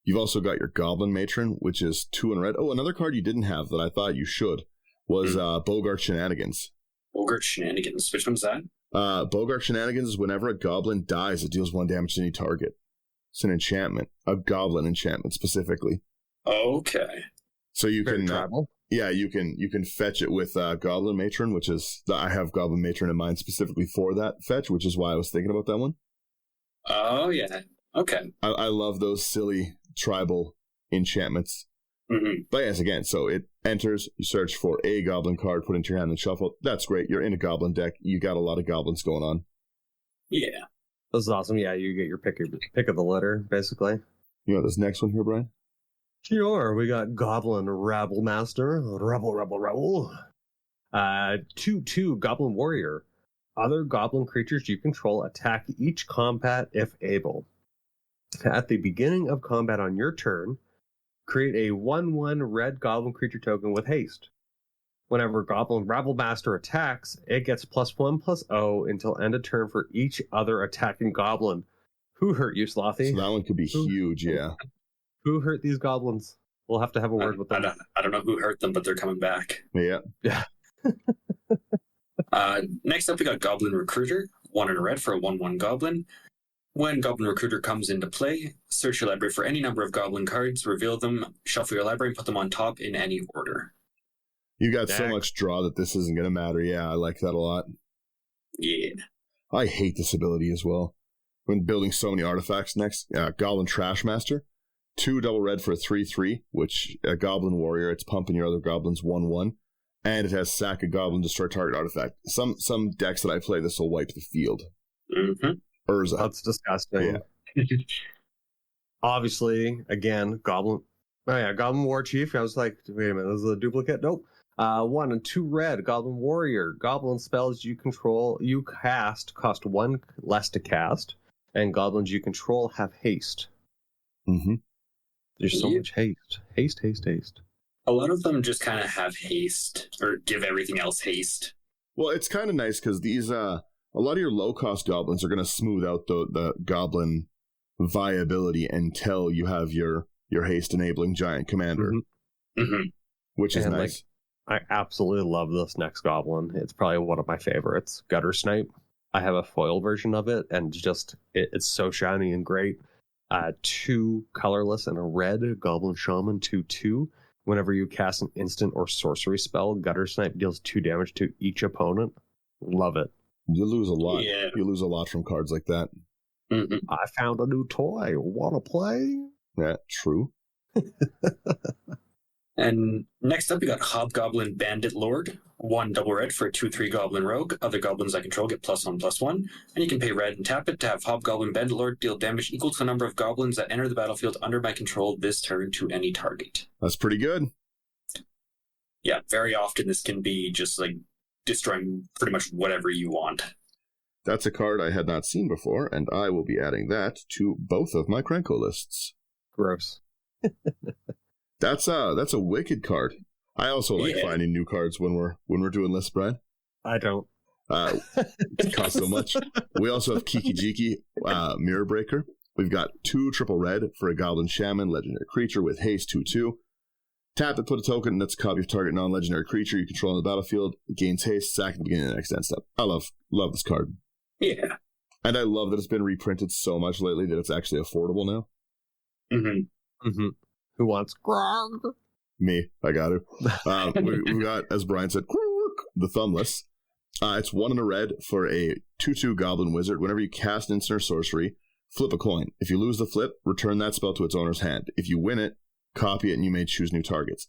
S1: You've also got your Goblin Matron, which is 2 and red. Oh, another card you didn't have that I thought you should was Bogart Shenanigans.
S2: Bogart Shenanigans. Which one's that?
S1: Bogart Shenanigans is whenever a goblin dies, it deals 1 damage to any target. It's an enchantment. A goblin enchantment, specifically.
S2: Okay.
S1: So you
S3: Very
S1: can...
S3: tribal.
S1: you can fetch it with Goblin Matron, which is... I have Goblin Matron in mind specifically for that fetch, which is why I was thinking about that one.
S2: Oh, yeah. Okay.
S1: I love those silly tribal enchantments.
S2: Mm-hmm.
S1: But yes, again, so it enters, you search for a goblin card, put into your hand and shuffle. That's great. You're in a goblin deck. You got a lot of goblins going on.
S2: Yeah.
S3: This is awesome. Yeah, you get your pick of the litter, basically.
S1: You know this next one here, Brian?
S3: Sure. We got Goblin Rabble Master. Rebel. 2/2 Goblin Warrior. Other goblin creatures you control attack each combat if able. At the beginning of combat on your turn, create a 1/1 red goblin creature token with haste. Whenever Goblin Rabble Master attacks, it gets +1/+0 until end of turn for each other attacking goblin. Who hurt you, Slothy?
S1: So that one could be huge, yeah.
S3: Who hurt these goblins? We'll have to have a word with them.
S2: I don't know who hurt them, but they're coming back.
S1: Yeah.
S2: Next up, we got Goblin Recruiter. 1 and a red for a 1/1 goblin. When Goblin Recruiter comes into play, search your library for any number of goblin cards, reveal them, shuffle your library, and put them on top in any order.
S1: You got so much draw that this isn't going to matter. Yeah, I like that a lot.
S2: Yeah.
S1: I hate this ability as well. When building so many artifacts next, Goblin Trashmaster. 2 double red for a 3/3, which a Goblin Warrior, it's pumping your other goblins 1/1. And it has sack a goblin, destroy target artifact. Some decks that I play, this will wipe the field.
S2: Mm-hmm.
S1: Urza.
S3: That's disgusting.
S1: Yeah.
S3: Obviously, again, Goblin War Chief. I was like, wait a minute, this is a duplicate? Nope. 1 and 2 red, Goblin Warrior. Goblin spells you control, you cast, cost 1 less to cast, and goblins you control have haste.
S1: Mm-hmm.
S3: There's so much haste. Haste.
S2: A lot of them just kind of have haste, or give everything else haste.
S1: Well, it's kind of nice because these, a lot of your low-cost goblins are going to smooth out the goblin viability until you have your haste-enabling giant commander, which is nice.
S3: I absolutely love this next goblin. It's probably one of my favorites. Gutter Snipe. I have a foil version of it, and just it's so shiny and great. 2 colorless and a red Goblin Shaman 2/2. Whenever you cast an instant or sorcery spell, Gutter Snipe deals 2 damage to each opponent. Love it.
S1: You lose a lot.
S2: Yeah.
S1: You lose a lot from cards like that.
S2: Mm-hmm.
S3: I found a new toy. Want to play?
S1: Yeah, true.
S2: And next up, we got Hobgoblin Bandit Lord. 1 double red for a 2/3 Goblin Rogue. Other goblins I control get +1/+1. And you can pay red and tap it to have Hobgoblin Bandit Lord deal damage equal to the number of goblins that enter the battlefield under my control this turn to any target.
S1: That's pretty good.
S2: Yeah, very often this can be just like destroying pretty much whatever you want.
S1: That's a card I had not seen before, and I will be adding that to both of my Krenko lists.
S3: Gross.
S1: That's a wicked card. I also like finding new cards when we're doing lists, Brian.
S3: I don't.
S1: It costs so much. We also have Kiki Jiki, Mirror Breaker. We've got 2 triple red for a Goblin Shaman, legendary creature with haste 2/2. Tap it, put a token that's a copy of target non-legendary creature you control on the battlefield. It gains haste, sack at the beginning of the next end step. I love this card.
S2: Yeah.
S1: And I love that it's been reprinted so much lately that it's actually affordable now.
S2: Mm-hmm.
S3: Mm-hmm. Who wants Grog?
S1: Me, I got it. We've got, as Brian said, the Thumbless. It's 1 in a red for a 2/2 Goblin Wizard. Whenever you cast an instant or sorcery, flip a coin. If you lose the flip, return that spell to its owner's hand. If you win it, copy it and you may choose new targets.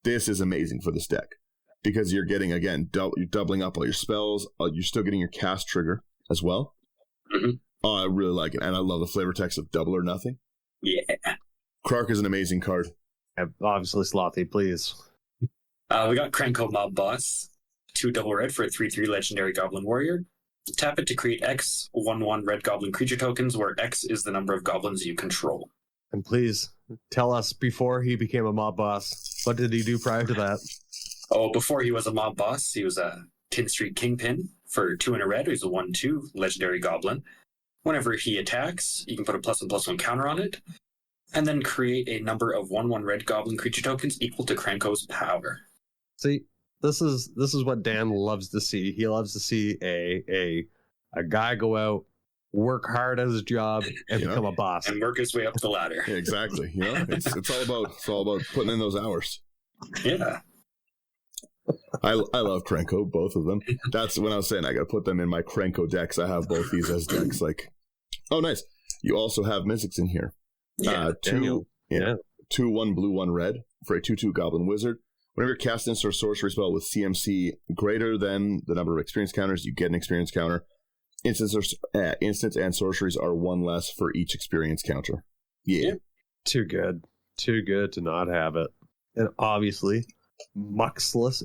S1: This is amazing for this deck because you're getting, again, you're doubling up all your spells. You're still getting your cast trigger as well.
S2: Mm-hmm.
S1: Oh, I really like it. And I love the flavor text of double or nothing.
S2: Yeah.
S1: Krark is an amazing card.
S3: Obviously, Slothy, please.
S2: We got Krenko Mob Boss. 2 double red for a 3/3 legendary Goblin Warrior. Tap it to create X 1/1 red Goblin creature tokens, where X is the number of goblins you control.
S3: And please tell us, before he became a mob boss, what did he do prior to that?
S2: Oh, before he was a mob boss, he was a Tin Street Kingpin for 2 in a red. He's a 1/2 legendary goblin. Whenever he attacks, you can put a +1/+1 counter on it, and then create a number of 1/1 red goblin creature tokens equal to Krenko's power.
S3: See, this is what Dan loves to see. He loves to see a guy go out, work hard at his job, and become a boss,
S2: and work his way up the ladder.
S1: Yeah, exactly. You know, it's all about putting in those hours.
S2: Yeah.
S1: I love Krenko, both of them. That's when I was saying I got to put them in my Krenko decks. I have both these as decks. Like, oh, nice. You also have Mystics in here.
S2: Yeah,
S1: 2 1 blue 1 red for a 2/2 Goblin Wizard. Whenever you cast an instant or sorcery spell with CMC greater than the number of experience counters, you get an experience counter. Instants and sorceries are 1 less for each experience counter. Yeah.
S3: Too good to not have it. And obviously, Muxus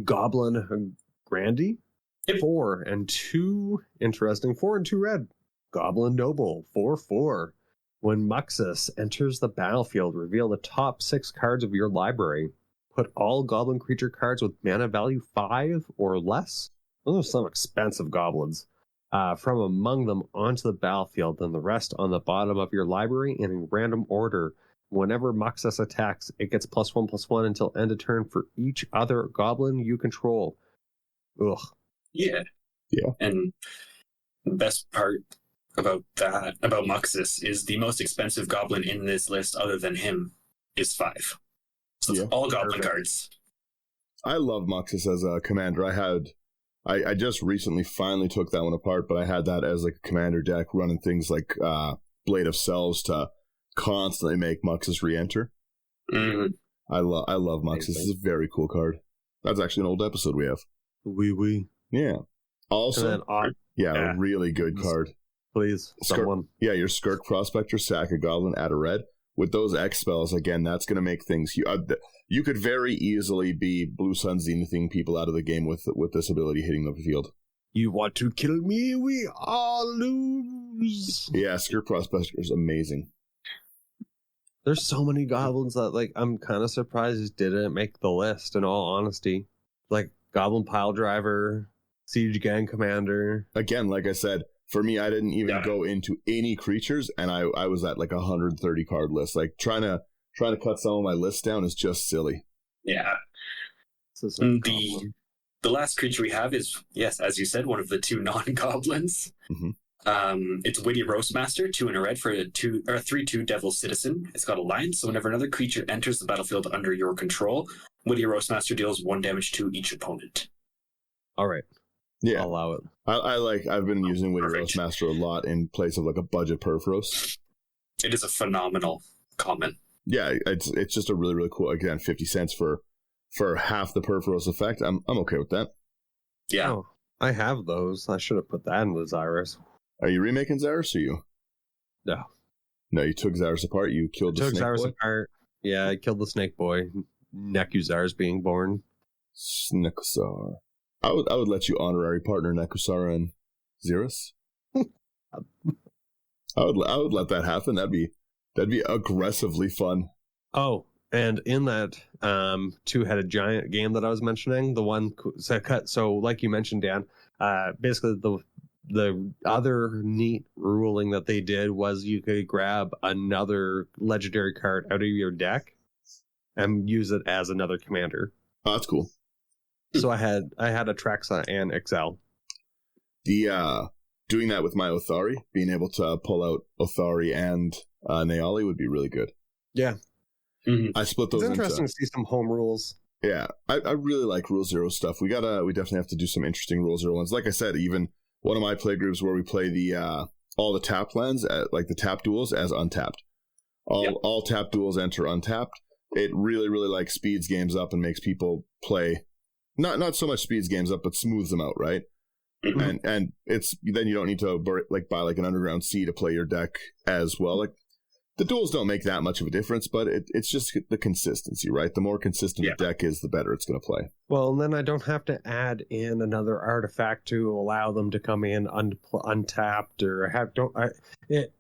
S3: Goblin Grandy.
S2: Yep.
S3: 4 and 2, interesting. 4 and 2 red. Goblin Noble 4/4. When Muxus enters the battlefield, reveal the top 6 cards of your library. Put all goblin creature cards with mana value 5 or less. Those are some expensive goblins. From among them onto the battlefield, and the rest on the bottom of your library in random order. Whenever Muxus attacks, it gets +1/+1 until end of turn for each other goblin you control. Ugh.
S2: Yeah. And the best part about Muxus is the most expensive goblin in this list other than him is 5. So it's all goblin cards.
S1: I love Muxus as a commander. I just recently finally took that one apart, but I had that as like a commander deck running things like Blade of Selves to constantly make Muxus re-enter.
S2: Mm-hmm.
S1: I love Muxus. This is a very cool card. That's actually an old episode we have.
S3: Oui.
S1: Yeah. Also, a really good card.
S3: Please, someone.
S1: Your Skirk Prospector, sack a goblin, add a red. With those X spells, again, that's going to make things... You could very easily be Blue Sun Zenithing people out of the game with this ability hitting the field.
S3: You want to kill me, we all lose.
S1: Yeah, Skirk Prospector is amazing.
S3: There's so many goblins that, like, I'm kind of surprised didn't make the list, in all honesty. Like, Goblin Pile Driver, Siege Gang Commander.
S1: Again, like I said, for me, I didn't even go into any creatures, and I was at like 130 card list. Like trying to cut some of my lists down is just silly.
S2: Yeah. The last creature we have is, yes, as you said, one of the 2 non-goblins.
S1: Mm-hmm.
S2: It's Witty Roastmaster, 2 in a red for a 3/2 Devil Citizen. It's got Alliance, so whenever another creature enters the battlefield under your control, Witty Roastmaster deals 1 damage to each opponent.
S3: All right.
S1: Yeah,
S3: I'll allow it.
S1: I've been using Witty Roastmaster a lot in place of like a budget Perforos.
S2: It is a phenomenal common.
S1: Yeah, it's just a really, really cool, again, 50 cents for half the Perforos effect. I'm okay with that.
S2: Yeah.
S3: Oh, I have those. I should have put that in the Zyrus.
S1: Are you remaking Zyrus, or you?
S3: No.
S1: No, you took Zyrus apart. You killed the snake boy?
S3: Apart. Yeah, I killed the snake boy. Nekusar's being born.
S1: Nekusar. I would let you honorary partner Nekusara and Xerus. I would let that happen. That'd be aggressively fun.
S3: Oh, and in that two-headed giant game that I was mentioning, the one so like you mentioned, Dan, basically the other neat ruling that they did was you could grab another legendary card out of your deck and use it as another commander.
S1: Oh, that's cool.
S3: So I had Atraxa and Excel.
S1: The doing that with my Othari, being able to pull out Othari and Naali would be really good.
S3: Yeah.
S2: Mm-hmm.
S1: I split those.
S3: It's interesting to see some home rules.
S1: Yeah, I really like Rule Zero stuff. We definitely have to do some interesting Rule Zero ones. Like I said, even one of my play groups where we play the all the tap lands, like the tap duels, as untapped. All tap duels enter untapped. It really, really like speeds games up and makes people play. Not so much speeds games up, but smooths them out, right? Mm-hmm. And it's then you don't need to buy like an underground sea to play your deck as well. Like the duels don't make that much of a difference, but it's just the consistency, right? The more consistent the deck is, the better it's going to play.
S3: Well, and then I don't have to add in another artifact to allow them to come in untapped, or it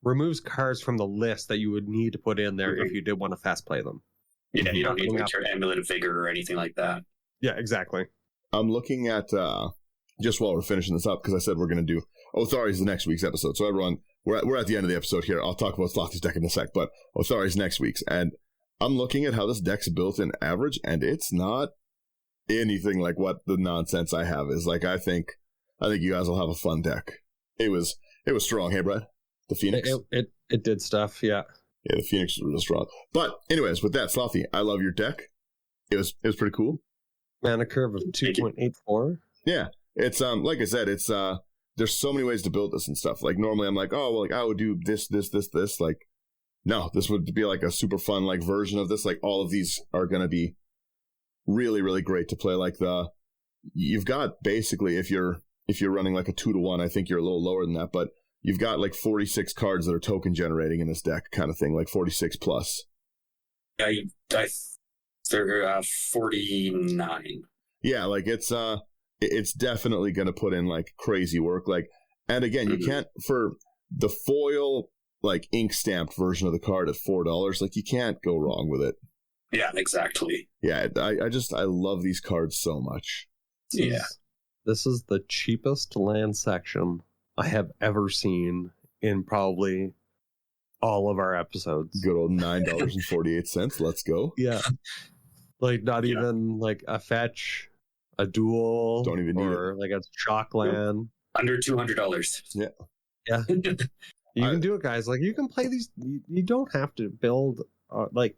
S3: removes cards from the list that you would need to put in there if you did want to fast play them.
S2: Yeah, you don't need to enter Amulet of Vigor or anything like that.
S3: Yeah, exactly.
S1: I'm looking at, just while we're finishing this up, because I said we're going to do Othari's the next week's episode. So everyone, we're at the end of the episode here. I'll talk about Slothys deck in a sec, but Othari's next week's. And I'm looking at how this deck's built in average, and it's not anything like what the nonsense I have is. Like, I think you guys will have a fun deck. It was strong, hey, Brad? The Phoenix?
S3: It did stuff, yeah.
S1: Yeah, the Phoenix was real strong. But anyways, with that, Slothy, I love your deck. It was pretty cool.
S3: Mana curve of 2.84.
S1: Yeah, it's like I said, it's there's so many ways to build this and stuff. Like normally, I'm like, oh, well, like I would do this. Like, no, this would be like a super fun like version of this. Like all of these are gonna be really, really great to play. Like you've got basically if you're running like a 2-to-1, I think you're a little lower than that, but you've got like 46 cards that are token generating in this deck, kind of thing, like 46 plus.
S2: Yeah, they're 49.
S1: Yeah, like it's definitely going to put in like crazy work. Like, and again, you can't, for the foil like ink stamped version of the card at $4, like you can't go wrong with it.
S2: Yeah, exactly.
S1: Yeah, I love these cards so much.
S2: Yeah,
S3: this is the cheapest land section I have ever seen in probably all of our episodes.
S1: Good old $9.48. Let's go.
S3: Yeah. Like not even like a fetch, a duel,
S1: don't even need
S3: or like a shock land.
S2: Under $200.
S1: Yeah.
S3: Yeah. You can do it, guys. Like you can play these. You don't have to build like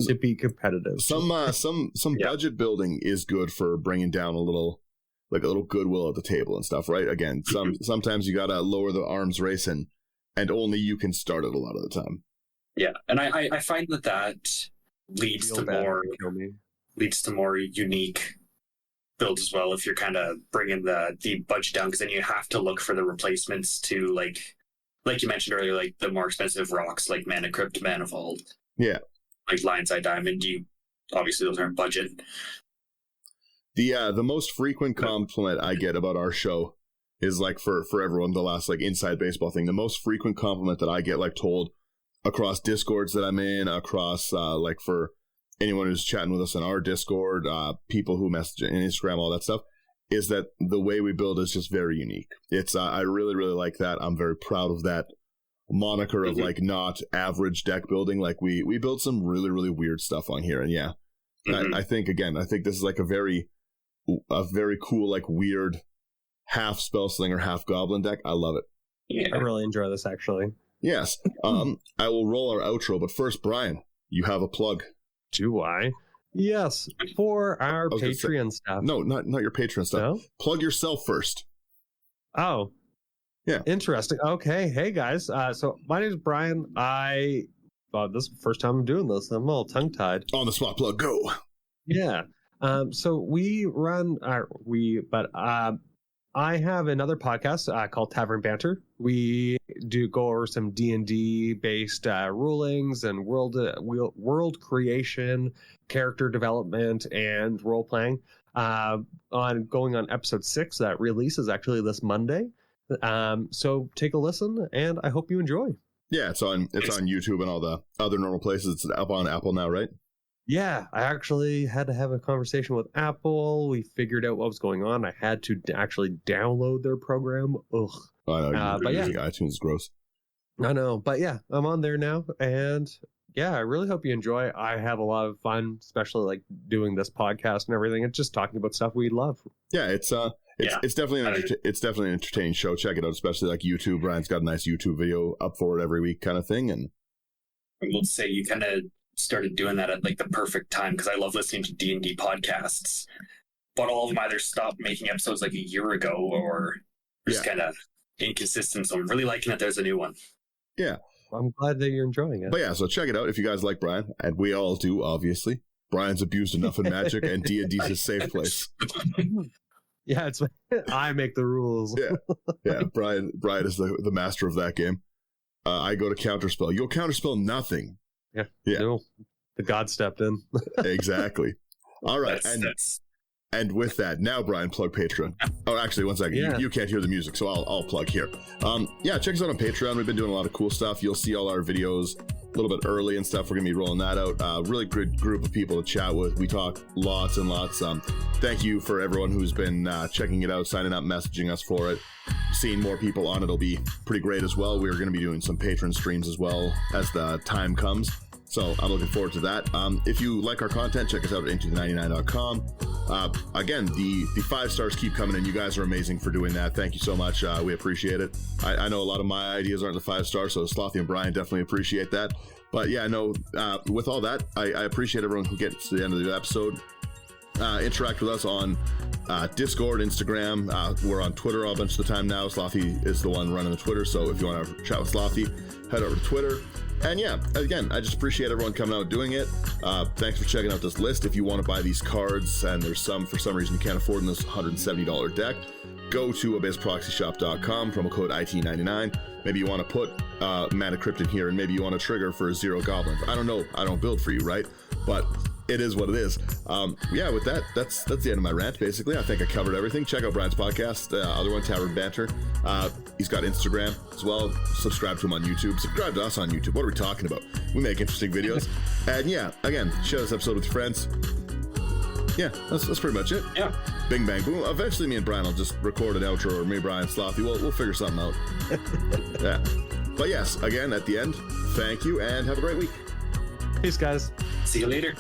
S3: to be competitive.
S1: Some budget building is good for bringing down a little goodwill at the table and stuff, right? Again, sometimes you gotta lower the arms race and only you can start it a lot of the time.
S2: Yeah, and I find that leads to more unique builds as well. If you're kind of bringing the budget down, because then you have to look for the replacements to like you mentioned earlier, like the more expensive rocks like Mana Crypt, Mana Vault.
S1: Yeah,
S2: like Lion's Eye Diamond. Obviously those aren't budget.
S1: The most frequent compliment I get about our show is like for everyone, the last like inside baseball thing. The most frequent compliment that I get like told across Discords that I'm in, across like for anyone who's chatting with us on our Discord, people who message on Instagram, all that stuff, is that the way we build is just very unique. It's I really, really like that. I'm very proud of that moniker of like not average deck building. Like we build some really, really weird stuff on here, and yeah, I think this is like a very cool like weird half Spellslinger, half Goblin deck. I love it.
S3: Yeah, I really enjoy this actually.
S1: Yes. I will roll our outro, but first, Brian, you have a plug.
S3: Do I? Yes, for our Patreon stuff.
S1: No, not your Patreon stuff. No? Plug yourself first.
S3: Oh.
S1: Yeah.
S3: Interesting. Okay. Hey, guys. So my name is Brian. I this is the first time I'm doing this. I'm all tongue-tied.
S1: On the spot plug, go.
S3: Yeah. So we run, I have another podcast called Tavern Banter. We do go over some D&D based rulings and world creation, character development, and role playing. Going on episode 6 that releases actually this Monday. So take a listen, and I hope you enjoy.
S1: Yeah, it's on YouTube and all the other normal places. It's up on Apple now, right?
S3: Yeah, I actually had to have a conversation with Apple. We figured out what was going on. I had to actually download their program. Ugh.
S1: I know,
S3: but
S1: using iTunes is gross.
S3: I know, but yeah, I'm on there now, and yeah, I really hope you enjoy. I have a lot of fun, especially like doing this podcast and everything, and just talking about stuff we love.
S1: Yeah, it's definitely an entertaining show. Check it out, especially like YouTube. Brian's got a nice YouTube video up for it every week, kind of thing. And
S2: I will say you kind of started doing that at like the perfect time, because I love listening to D&D podcasts, but all of them either stopped making episodes like a year ago or just kind of inconsistent. So I'm really liking that there's a new one.
S1: Yeah.
S3: I'm glad that you're enjoying it.
S1: But yeah, so check it out if you guys like Brian, and we all do, obviously. Brian's abused enough in Magic, and D&D's a safe place.
S3: Yeah, it's I make the rules.
S1: Yeah. Brian is the master of that game. I go to counterspell. You'll counterspell nothing. Yeah.
S3: No, the god stepped in.
S1: Exactly. All right, and with that, now Brian, plug Patreon. Oh, actually, one second.
S3: Yeah.
S1: You can't hear the music, so I'll plug here. Check us out on Patreon. We've been doing a lot of cool stuff. You'll see all our videos a little bit early and stuff. We're gonna be rolling that out. Really good group of people to chat with. We talk lots and lots. Thank you for everyone who's been checking it out, signing up, messaging us for it. Seeing more people on it'll be pretty great as well. We're going to be doing some patron streams as well as the time comes. So I'm looking forward to that. If you like our content, check us out at intothe99.com. Again, the 5 stars keep coming in. You guys are amazing for doing that. Thank you so much. We appreciate it. I know a lot of my ideas aren't the 5 stars, so Slothy and Brian definitely appreciate that. But yeah, no, with all that, I appreciate everyone who gets to the end of the episode. Interact with us on Discord, Instagram. We're on Twitter a bunch of the time now. Slothy is the one running the Twitter, so if you want to chat with Slothy, head over to Twitter. And yeah, again, I just appreciate everyone coming out and doing it. Thanks for checking out this list. If you want to buy these cards, and there's some for some reason you can't afford in this $170 deck, go to abyssproxyshop.com, promo code IT99. Maybe you want to put Mana Crypt in here, and maybe you want to trigger for 0 goblins. I don't know. I don't build for you, right? But it is what it is. With that, that's the end of my rant, basically. I think I covered everything. Check out Brian's podcast, other one, Tavern Banter. He's got Instagram as well. Subscribe to him on YouTube. Subscribe to us on YouTube. What are we talking about? We make interesting videos. And yeah, again, share this episode with your friends. Yeah, that's pretty much it.
S2: Yeah.
S1: Bing, bang, boom. Eventually, me and Brian will just record an outro, or me, Brian, Slothy. We'll figure something out. Yeah. But yes, again, at the end, thank you, and have a great week.
S3: Peace, guys.
S2: See you later.